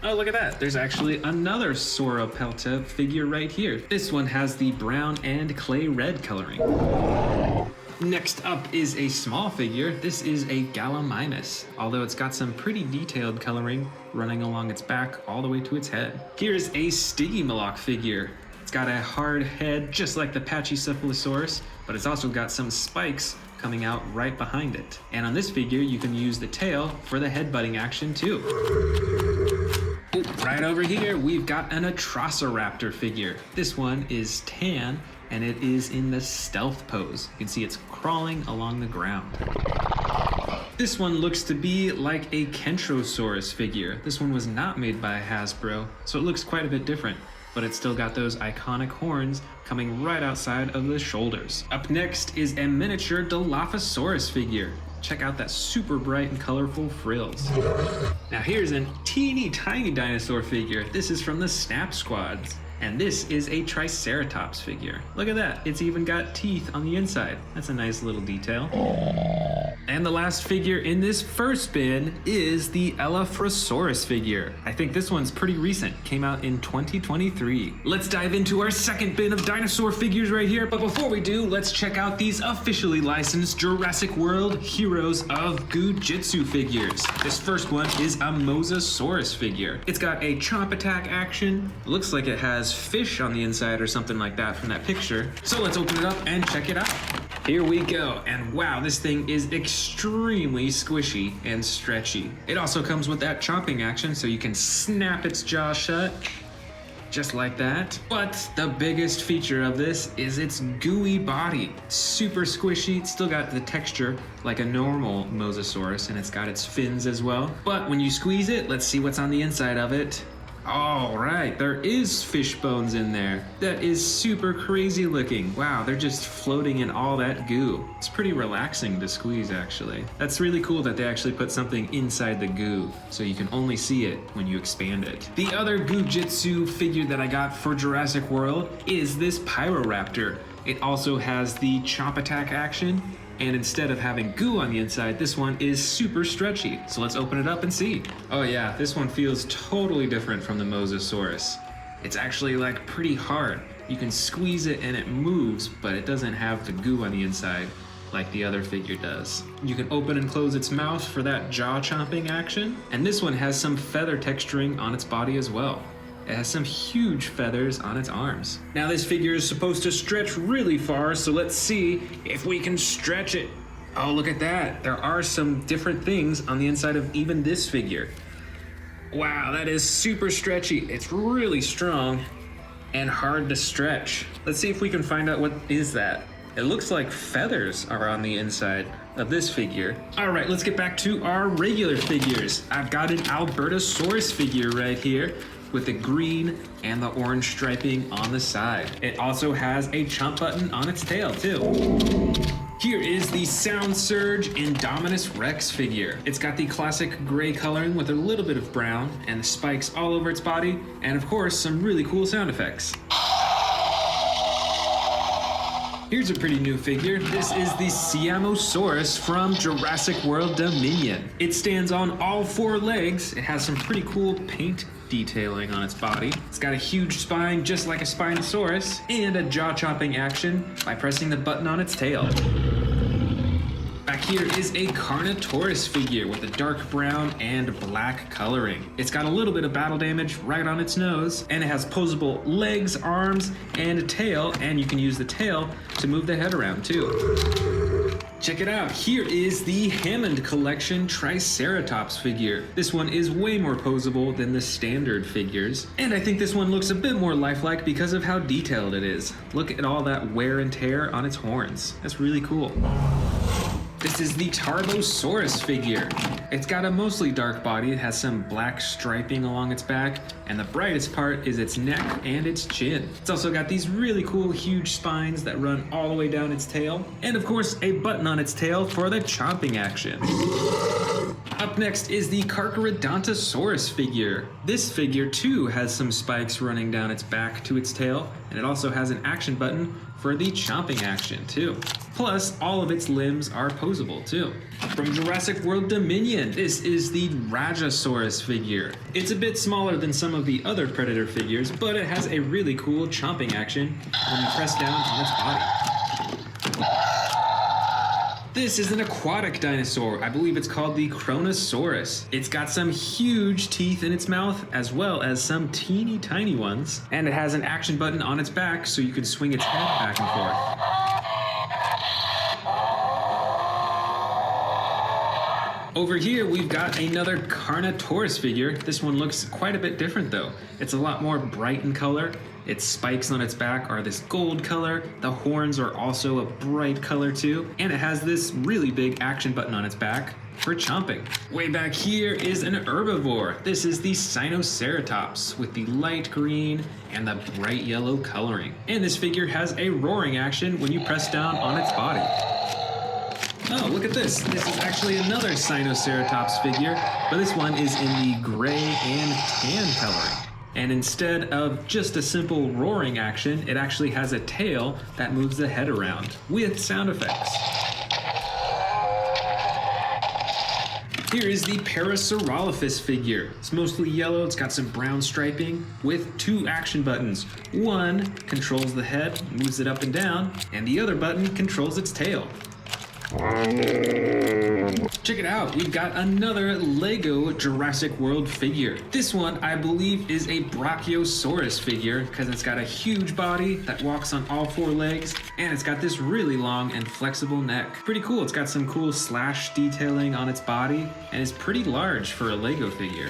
Oh, look at that. There's actually another Sauropelta figure right here. This one has the brown and clay red coloring. Next up is a small figure. This is a Gallimimus, although it's got some pretty detailed coloring running along its back all the way to its head. Here's a Stygimoloch figure. It's got a hard head just like the Pachycephalosaurus, but it's also got some spikes coming out right behind it. And on this figure, you can use the tail for the headbutting action too. Right over here, we've got an Atrociraptor figure. This one is tan, and it is in the stealth pose. You can see it's crawling along the ground. This one looks to be like a Kentrosaurus figure. This one was not made by Hasbro, so it looks quite a bit different, but it's still got those iconic horns coming right outside of the shoulders. Up next is a miniature Dilophosaurus figure. Check out that super bright and colorful frills. Now here's a teeny tiny dinosaur figure. This is from the Snap Squads. And this is a Triceratops figure. Look at that, it's even got teeth on the inside. That's a nice little detail. And the last figure in this first bin is the Elaphrosaurus figure. I think this one's pretty recent, came out in 2023. Let's dive into our second bin of dinosaur figures right here. But before we do, let's check out these officially licensed Jurassic World Heroes of Goo Jitsu figures. This first one is a Mosasaurus figure. It's got a chomp attack action. It looks like it has fish on the inside or something like that from that picture. So let's open it up and check it out. Here we go, and wow, this thing is extremely squishy and stretchy. It also comes with that chomping action, so you can snap its jaw shut, just like that. But the biggest feature of this is its gooey body. Super squishy, it's still got the texture like a normal Mosasaurus, and it's got its fins as well. But when you squeeze it, let's see what's on the inside of it. All right, there is fish bones in there. That is super crazy looking. Wow, they're just floating in all that goo. It's pretty relaxing to squeeze, actually. That's really cool that they actually put something inside the goo, so you can only see it when you expand it. The other Goo Jitsu figure that I got for Jurassic World is this Pyroraptor. It also has the chomp attack action, and instead of having goo on the inside, this one is super stretchy. So let's open it up and see. Oh yeah, this one feels totally different from the Mosasaurus. It's actually like pretty hard. You can squeeze it and it moves, but it doesn't have the goo on the inside like the other figure does. You can open and close its mouth for that jaw chomping action. And this one has some feather texturing on its body as well. It has some huge feathers on its arms. Now this figure is supposed to stretch really far, so let's see if we can stretch it. Oh, look at that. There are some different things on the inside of even this figure. Wow, that is super stretchy. It's really strong and hard to stretch. Let's see if we can find out what is that. It looks like feathers are on the inside of this figure. All right, let's get back to our regular figures. I've got an Albertosaurus figure right here, with the green and the orange striping on the side. It also has a chomp button on its tail too. Here is the Sound Surge Indominus Rex figure. It's got the classic gray coloring with a little bit of brown and the spikes all over its body, and of course some really cool sound effects. Here's a pretty new figure. This is the Spinosaurus from Jurassic World Dominion. It stands on all four legs. It has some pretty cool paint detailing on its body. It's got a huge spine just like a Spinosaurus, and a jaw-chopping action by pressing the button on its tail. Back here is a Carnotaurus figure with a dark brown and black coloring. It's got a little bit of battle damage right on its nose, and it has posable legs, arms, and a tail, and you can use the tail to move the head around too. Check it out, here is the Hammond Collection Triceratops figure. This one is way more posable than the standard figures, and I think this one looks a bit more lifelike because of how detailed it is. Look at all that wear and tear on its horns. That's really cool. This is the Tarbosaurus figure. It's got a mostly dark body. It has some black striping along its back, and the brightest part is its neck and its chin. It's also got these really cool huge spines that run all the way down its tail, and of course a button on its tail for the chomping action. Up next is the Carcharodontosaurus figure. This figure too has some spikes running down its back to its tail, and it also has an action button for the chomping action too. Plus, all of its limbs are posable too. From Jurassic World Dominion, this is the Rajasaurus figure. It's a bit smaller than some of the other Predator figures, but it has a really cool chomping action when you press down on its body. This is an aquatic dinosaur. I believe it's called the Kronosaurus. It's got some huge teeth in its mouth, as well as some teeny tiny ones. And it has an action button on its back, so you can swing its head back and forth. Over here, we've got another Carnotaurus figure. This one looks quite a bit different though. It's a lot more bright in color. Its spikes on its back are this gold color. The horns are also a bright color too. And it has this really big action button on its back for chomping. Way back here is an herbivore. This is the Sinoceratops with the light green and the bright yellow coloring. And this figure has a roaring action when you press down on its body. Oh, look at this. This is actually another Sinoceratops figure, but this one is in the gray and tan coloring. And instead of just a simple roaring action, it actually has a tail that moves the head around with sound effects. Here is the Parasaurolophus figure. It's mostly yellow, it's got some brown striping with two action buttons. One controls the head, moves it up and down, and the other button controls its tail. Check it out, we've got another Lego Jurassic World figure. This one, I believe, is a Brachiosaurus figure because it's got a huge body that walks on all four legs, and it's got this really long and flexible neck. Pretty cool, it's got some cool slash detailing on its body, and is pretty large for a Lego figure.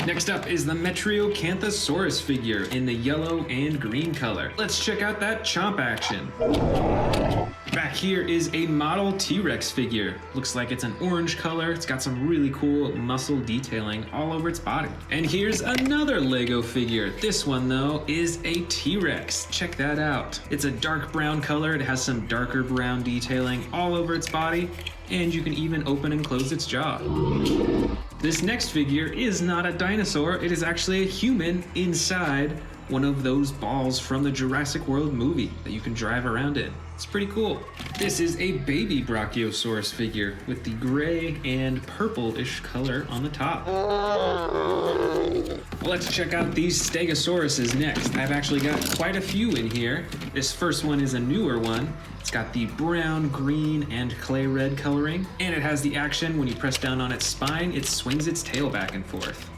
Next up is the Metriocanthosaurus figure in the yellow and green color. Let's check out that chomp action. Back here is a model T-Rex figure. Looks like it's an orange color. It's got some really cool muscle detailing all over its body. And here's another Lego figure. This one though is a T-Rex. Check that out. It's a dark brown color. It has some darker brown detailing all over its body, and you can even open and close its jaw. This next figure is not a dinosaur. It is actually a human inside one of those balls from the Jurassic World movie that you can drive around in. It's pretty cool. This is a baby Brachiosaurus figure with the gray and purple-ish color on the top. Let's check out these Stegosauruses next. I've actually got quite a few in here. This first one is a newer one. It's got the brown, green, and clay red coloring, and it has the action when you press down on its spine, it swings its tail back and forth.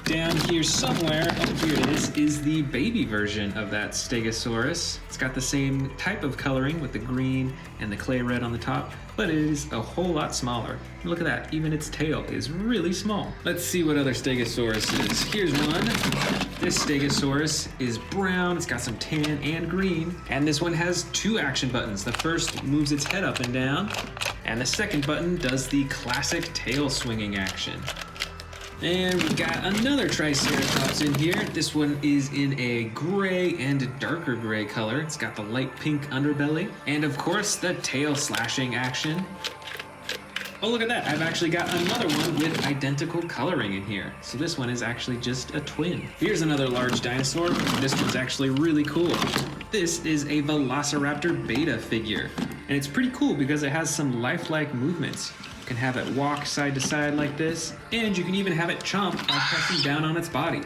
Down here somewhere, oh here it is the baby version of that Stegosaurus. It's got the same type of coloring with the green and the clay red on the top, but it is a whole lot smaller. Look at that, even its tail is really small. Let's see what other Stegosaurus is. Here's one. This Stegosaurus is brown, it's got some tan and green, and this one has two action buttons. The first moves its head up and down, and the second button does the classic tail swinging action. And we got another Triceratops in here. This one is in a gray and darker gray color. It's got the light pink underbelly. And of course, the tail slashing action. Oh, look at that. I've actually got another one with identical coloring in here. So this one is actually just a twin. Here's another large dinosaur. This one's actually really cool. This is a Velociraptor beta figure. And it's pretty cool because it has some lifelike movements. You can have it walk side to side like this, and you can even have it chomp by pressing down on its body.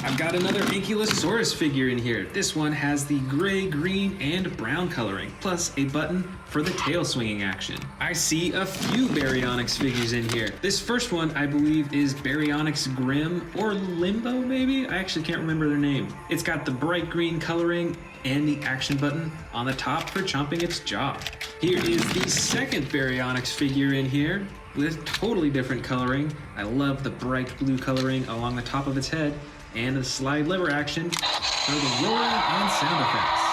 I've got another Ankylosaurus figure in here. This one has the gray, green, and brown coloring, plus a button for the tail swinging action. I see a few Baryonyx figures in here. This first one, I believe, is Baryonyx Grim or Limbo, maybe? I actually can't remember their name. It's got the bright green coloring and the action button on the top for chomping its jaw. Here is the second Baryonyx figure in here with totally different coloring. I love the bright blue coloring along the top of its head and the slide lever action for the roaring and sound effects.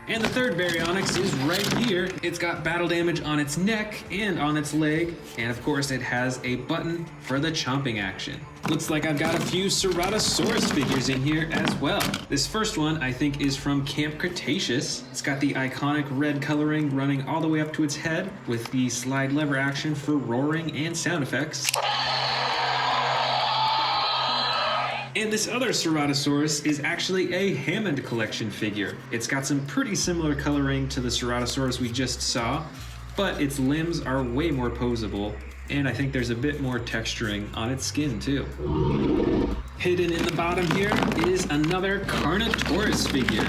And the third Baryonyx is right here. It's got battle damage on its neck and on its leg, and of course it has a button for the chomping action. Looks like I've got a few Ceratosaurus figures in here as well. This first one I think is from Camp Cretaceous. It's got the iconic red coloring running all the way up to its head with the slide lever action for roaring and sound effects. And this other Ceratosaurus is actually a Hammond collection figure. It's got some pretty similar coloring to the Ceratosaurus we just saw, but its limbs are way more posable, and I think there's a bit more texturing on its skin too. Hidden in the bottom here is another Carnotaurus figure.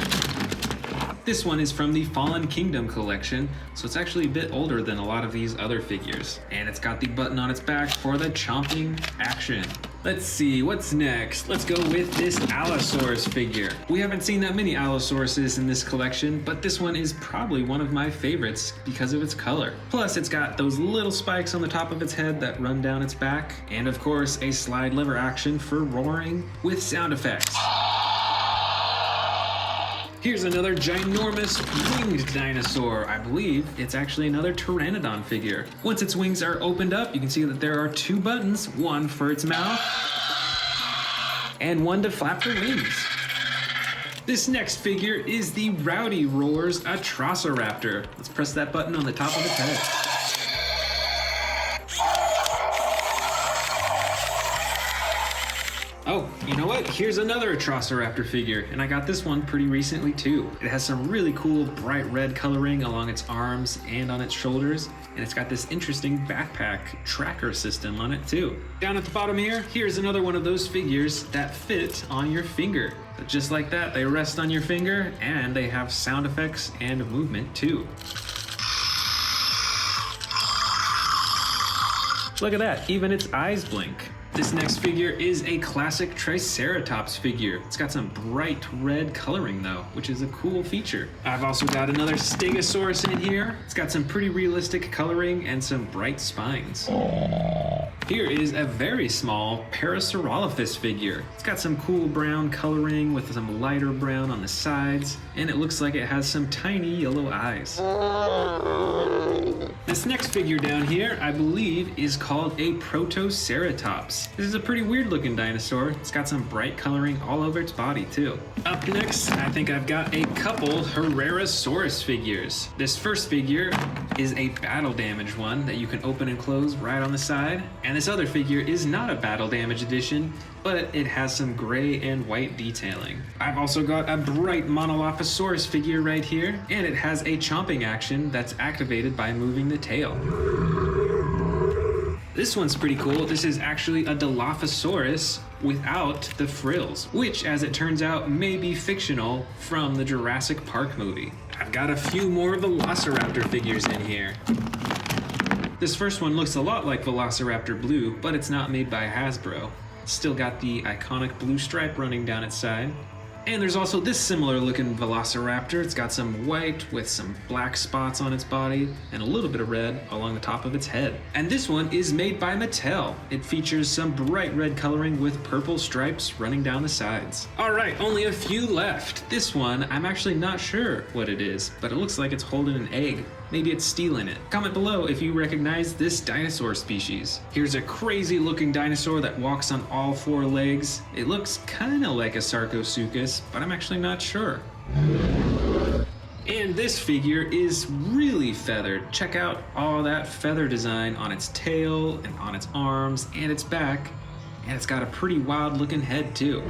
This one is from the Fallen Kingdom collection, so it's actually a bit older than a lot of these other figures. And it's got the button on its back for the chomping action. Let's see, what's next? Let's go with this Allosaurus figure. We haven't seen that many Allosauruses in this collection, but this one is probably one of my favorites because of its color. Plus, it's got those little spikes on the top of its head that run down its back, and of course, a slide lever action for roaring with sound effects. Here's another ginormous winged dinosaur. I believe it's actually another Pteranodon figure. Once its wings are opened up, you can see that there are two buttons, one for its mouth and one to flap the wings. This next figure is the Rowdy Roars Atrociraptor. Let's press that button on the top of its head. Oh, you know what? Here's another Atrociraptor figure, and I got this one pretty recently too. It has some really cool bright red coloring along its arms and on its shoulders, and it's got this interesting backpack tracker system on it too. Down at the bottom here, here's another one of those figures that fit on your finger. So just like that, they rest on your finger, and they have sound effects and movement too. Look at that, even its eyes blink. This next figure is a classic Triceratops figure. It's got some bright red coloring though, which is a cool feature. I've also got another Stegosaurus in here. It's got some pretty realistic coloring and some bright spines. Here is a very small Parasaurolophus figure. It's got some cool brown coloring with some lighter brown on the sides, and it looks like it has some tiny yellow eyes. This next figure down here, I believe, is called a Protoceratops. This is a pretty weird looking dinosaur. It's got some bright coloring all over its body too. Up next, I think I've got a couple Herrerasaurus figures. This first figure is a battle damage one that you can open and close right on the side. And this other figure is not a battle damage edition, but it has some gray and white detailing. I've also got a bright Monolophosaurus figure right here, and it has a chomping action that's activated by moving the tail. This one's pretty cool. This is actually a Dilophosaurus without the frills, which, as it turns out, may be fictional from the Jurassic Park movie. I've got a few more Velociraptor figures in here. This first one looks a lot like Velociraptor Blue, but it's not made by Hasbro. Still got the iconic blue stripe running down its side. And there's also this similar looking Velociraptor. It's got some white with some black spots on its body and a little bit of red along the top of its head. And this one is made by Mattel. It features some bright red coloring with purple stripes running down the sides. All right, only a few left. This one, I'm actually not sure what it is, but it looks like it's holding an egg. Maybe it's stealing it. Comment below if you recognize this dinosaur species. Here's a crazy looking dinosaur that walks on all four legs. It looks kind of like a Sarcosuchus, but I'm actually not sure. And this figure is really feathered. Check out all that feather design on its tail and on its arms and its back. And it's got a pretty wild looking head too.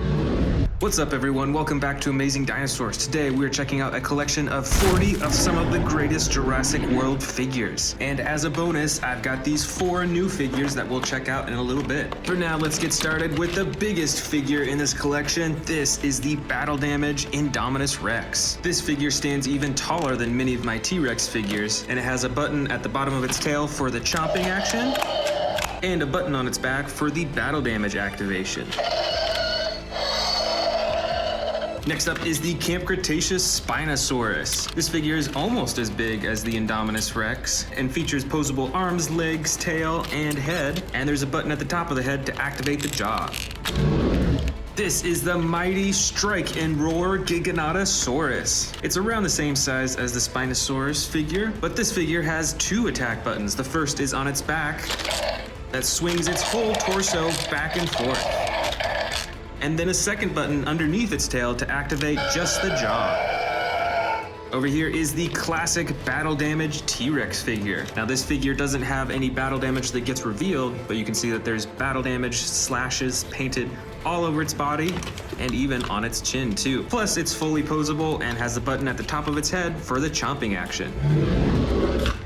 What's up everyone, welcome back to Amazing Dinosaurs. Today we're checking out a collection of 40 of some of the greatest Jurassic World figures. And as a bonus, I've got these 4 new figures that we'll check out in a little bit. For now, let's get started with the biggest figure in this collection. This is the Battle Damage Indominus Rex. This figure stands even taller than many of my T-Rex figures, and it has a button at the bottom of its tail for the chomping action, and a button on its back for the battle damage activation. Next up is the Camp Cretaceous Spinosaurus. This figure is almost as big as the Indominus Rex and features posable arms, legs, tail, and head, and there's a button at the top of the head to activate the jaw. This is the mighty Strike and Roar Giganotosaurus. It's around the same size as the Spinosaurus figure, but this figure has 2 attack buttons. The first is on its back that swings its whole torso back and forth. And then a second button underneath its tail to activate just the jaw. Over here is the classic Battle Damage T-Rex figure. Now this figure doesn't have any battle damage that gets revealed, but you can see that there's battle damage slashes painted all over its body and even on its chin too. Plus it's fully posable and has a button at the top of its head for the chomping action.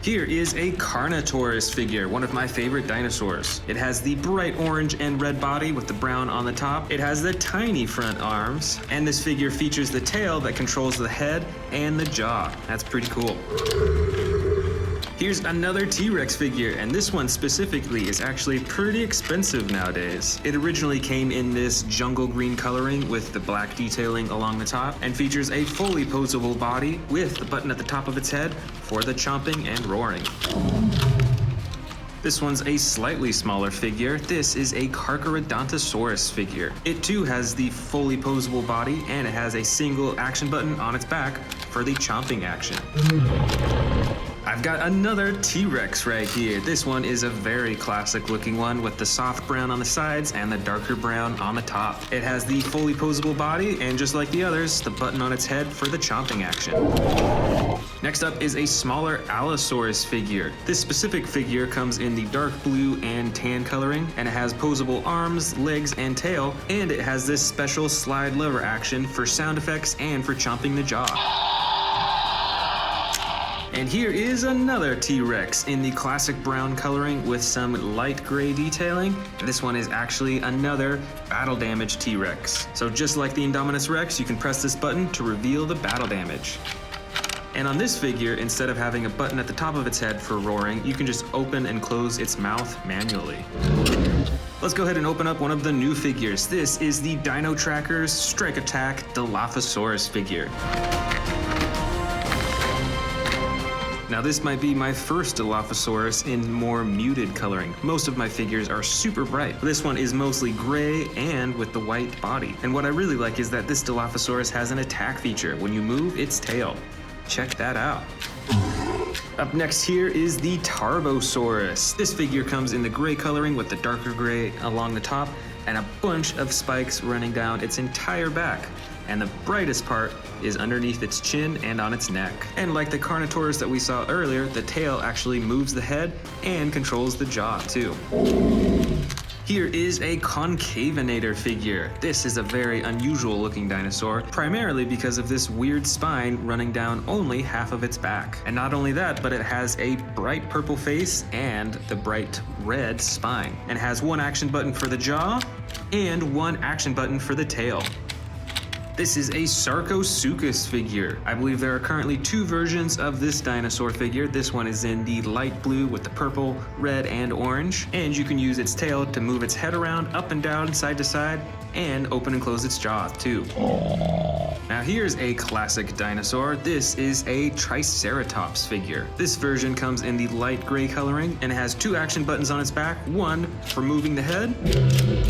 Here is a Carnotaurus figure, one of my favorite dinosaurs. It has the bright orange and red body with the brown on the top. It has the tiny front arms, and this figure features the tail that controls the head and the jaw. That's pretty cool. Here's another T-Rex figure, and this one specifically is actually pretty expensive nowadays. It originally came in this jungle green coloring with the black detailing along the top, and features a fully posable body with the button at the top of its head for the chomping and roaring. This one's a slightly smaller figure. This is a Carcharodontosaurus figure. It too has the fully posable body, and it has a single action button on its back for the chomping action. I've got another T-Rex right here. This one is a very classic looking one with the soft brown on the sides and the darker brown on the top. It has the fully posable body, and just like the others, the button on its head for the chomping action. Next up is a smaller Allosaurus figure. This specific figure comes in the dark blue and tan coloring, and it has posable arms, legs, and tail, and it has this special slide lever action for sound effects and for chomping the jaw. And here is another T-Rex in the classic brown coloring with some light gray detailing. And this one is actually another battle damage T-Rex. So just like the Indominus Rex, you can press this button to reveal the battle damage. And on this figure, instead of having a button at the top of its head for roaring, you can just open and close its mouth manually. Let's go ahead and open up one of the new figures. This is the Dino Trackers Strike Attack Dilophosaurus figure. Now this might be my first Dilophosaurus in more muted coloring. Most of my figures are super bright. This one is mostly gray and with the white body. And what I really like is that this Dilophosaurus has an attack feature when you move its tail. Check that out. Up next here is the Tarbosaurus. This figure comes in the gray coloring with the darker gray along the top and a bunch of spikes running down its entire back. And the brightest part is underneath its chin and on its neck. And like the Carnotaurus that we saw earlier, the tail actually moves the head and controls the jaw too. Here is a Concavinator figure. This is a very unusual looking dinosaur, primarily because of this weird spine running down only half of its back. And not only that, but it has a bright purple face and the bright red spine. And has one action button for the jaw and one action button for the tail. This is a Sarcosuchus figure. I believe there are currently two versions of this dinosaur figure. This one is in the light blue with the purple, red, and orange. And you can use its tail to move its head around, up and down, side to side, and open and close its jaw too. Now here's a classic dinosaur. This is a Triceratops figure. This version comes in the light gray coloring and has two action buttons on its back, one for moving the head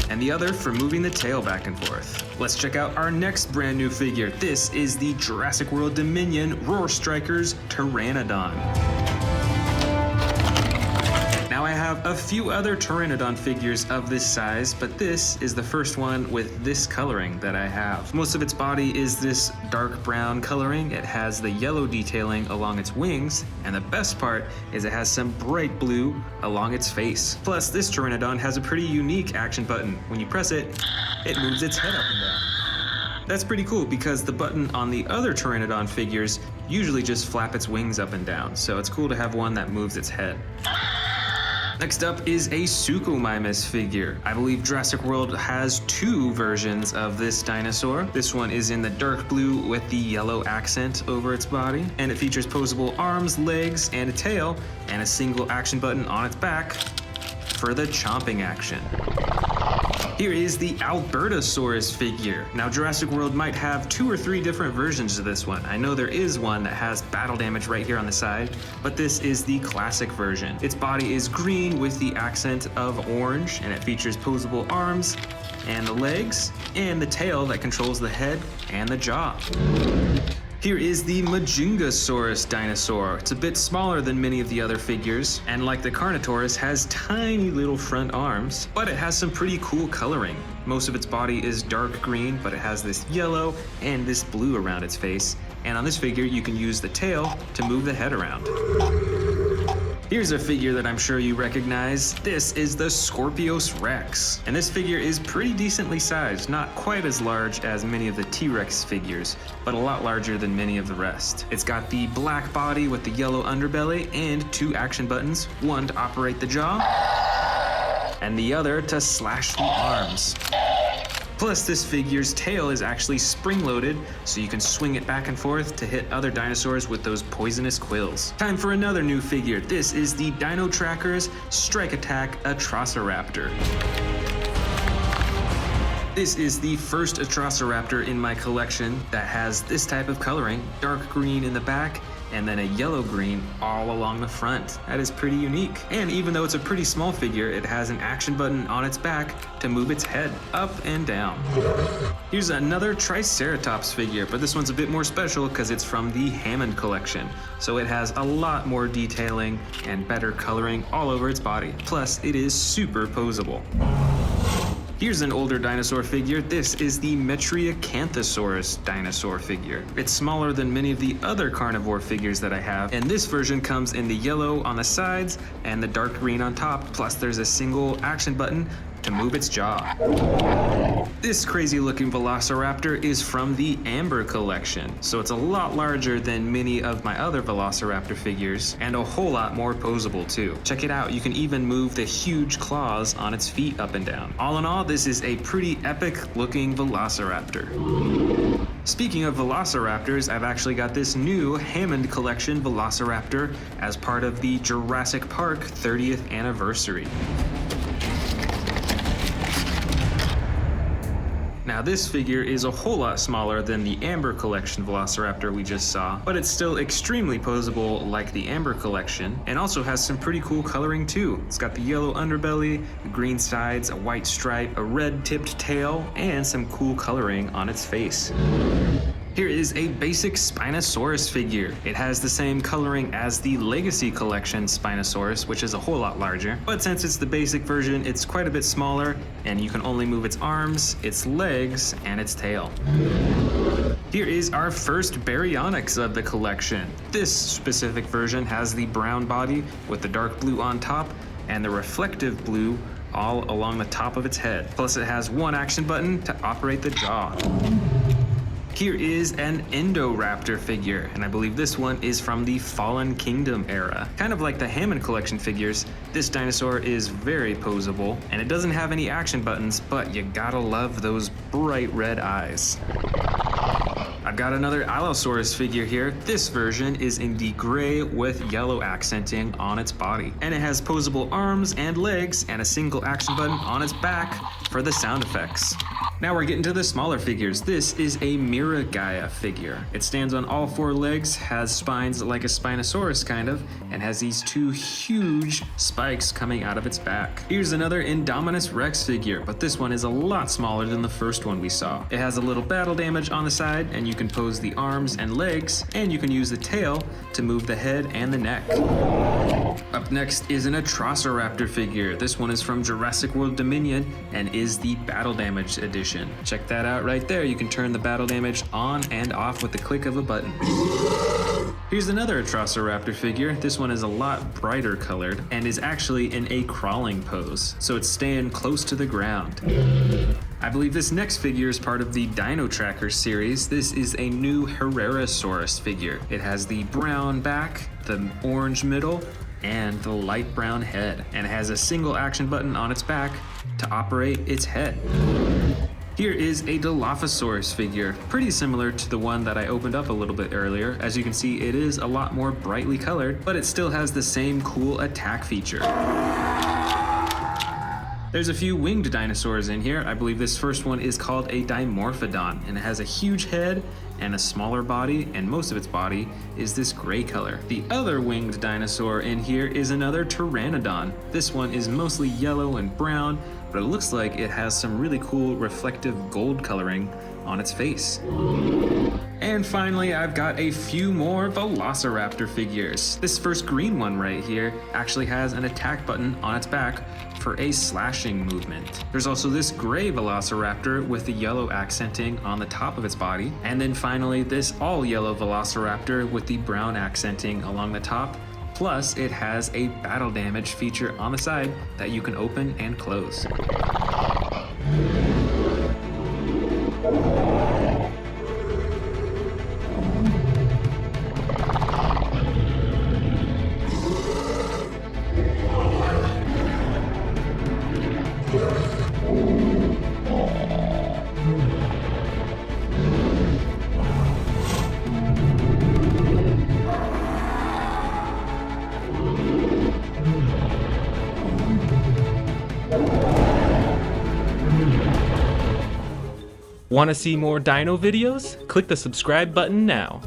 and the other for moving the tail back and forth. Let's check out our next brand new figure. This is the Jurassic World Dominion Roar Strikers Pteranodon. Now I have a few other Pteranodon figures of this size, but this is the first one with this coloring that I have. Most of its body is this dark brown coloring. It has the yellow detailing along its wings, and the best part is it has some bright blue along its face. Plus, this Pteranodon has a pretty unique action button. When you press it, it moves its head up and down. That's pretty cool because the button on the other Pteranodon figures usually just flap its wings up and down, so it's cool to have one that moves its head. Next up is a Suchomimus figure. I believe Jurassic World has two versions of this dinosaur. This one is in the dark blue with the yellow accent over its body, and it features posable arms, legs, and a tail, and a single action button on its back for the chomping action. Here is the Albertosaurus figure. Now Jurassic World might have 2 or 3 different versions of this one. I know there is one that has battle damage right here on the side, but this is the classic version. Its body is green with the accent of orange, and it features posable arms and the legs, and the tail that controls the head and the jaw. Here is the Majungasaurus dinosaur. It's a bit smaller than many of the other figures, and like the Carnotaurus, has tiny little front arms, but it has some pretty cool coloring. Most of its body is dark green, but it has this yellow and this blue around its face. And on this figure, you can use the tail to move the head around. Here's a figure that I'm sure you recognize. This is the Scorpius Rex. And this figure is pretty decently sized, not quite as large as many of the T-Rex figures, but a lot larger than many of the rest. It's got the black body with the yellow underbelly and 2 action buttons, one to operate the jaw, and the other to slash the arms. Plus, this figure's tail is actually spring-loaded, so you can swing it back and forth to hit other dinosaurs with those poisonous quills. Time for another new figure. This is the Dino Trackers Strike Attack Atrociraptor. This is the first Atrociraptor in my collection that has this type of coloring, dark green in the back, and then a yellow green all along the front. That is pretty unique. And even though it's a pretty small figure, it has an action button on its back to move its head up and down. Here's another Triceratops figure, but this one's a bit more special because it's from the Hammond collection. So it has a lot more detailing and better coloring all over its body. Plus, it is super posable. Here's an older dinosaur figure. This is the Metriacanthosaurus dinosaur figure. It's smaller than many of the other carnivore figures that I have, and this version comes in the yellow on the sides and the dark green on top, plus there's a single action button to move its jaw. This crazy looking Velociraptor is from the Amber collection, so it's a lot larger than many of my other Velociraptor figures, and a whole lot more posable too. Check it out, you can even move the huge claws on its feet up and down. All in all, this is a pretty epic looking Velociraptor. Speaking of Velociraptors, I've actually got this new Hammond Collection Velociraptor as part of the Jurassic Park 30th anniversary. Now this figure is a whole lot smaller than the Amber Collection Velociraptor we just saw, but it's still extremely posable like the Amber Collection, and also has some pretty cool coloring too. It's got the yellow underbelly, the green sides, a white stripe, a red tipped tail, and some cool coloring on its face. Here is a basic Spinosaurus figure. It has the same coloring as the Legacy Collection Spinosaurus, which is a whole lot larger. But since it's the basic version, it's quite a bit smaller, and you can only move its arms, its legs, and its tail. Here is our first Baryonyx of the collection. This specific version has the brown body with the dark blue on top, and the reflective blue all along the top of its head. Plus it has one action button to operate the jaw. Here is an Indoraptor figure, and I believe this one is from the Fallen Kingdom era. Kind of like the Hammond Collection figures, this dinosaur is very posable, and it doesn't have any action buttons, but you gotta love those bright red eyes. I've got another Allosaurus figure here. This version is in the gray with yellow accenting on its body, and it has posable arms and legs and a single action button on its back for the sound effects. Now we're getting to the smaller figures. This is a Miragaia figure. It stands on all four legs, has spines like a Spinosaurus kind of, and has these two huge spikes coming out of its back. Here's another Indominus Rex figure, but this one is a lot smaller than the first one we saw. It has a little battle damage on the side, and you can pose the arms and legs, and you can use the tail to move the head and the neck. Up next is an Atrociraptor figure. This one is from Jurassic World Dominion and is the battle damage edition. Check that out right there. You can turn the battle damage on and off with the click of a button. Here's another Atrociraptor figure. This one is a lot brighter colored and is actually in a crawling pose, so it's staying close to the ground. I believe this next figure is part of the Dino Tracker series. This is a new Herrerasaurus figure. It has the brown back, the orange middle, and the light brown head, and it has a single action button on its back to operate its head. Here is a Dilophosaurus figure, pretty similar to the one that I opened up a little bit earlier. As you can see, it is a lot more brightly colored, but it still has the same cool attack feature. There's a few winged dinosaurs in here. I believe this first one is called a Dimorphodon, and it has a huge head and a smaller body, and most of its body is this gray color. The other winged dinosaur in here is another Pteranodon. This one is mostly yellow and brown, but it looks like it has some really cool reflective gold coloring on its face. And finally, I've got a few more Velociraptor figures. This first green one right here actually has an attack button on its back for a slashing movement. There's also this gray Velociraptor with the yellow accenting on the top of its body. And then finally, this all yellow Velociraptor with the brown accenting along the top. Plus, it has a battle damage feature on the side that you can open and close. Want to see more dino videos? Click the subscribe button now.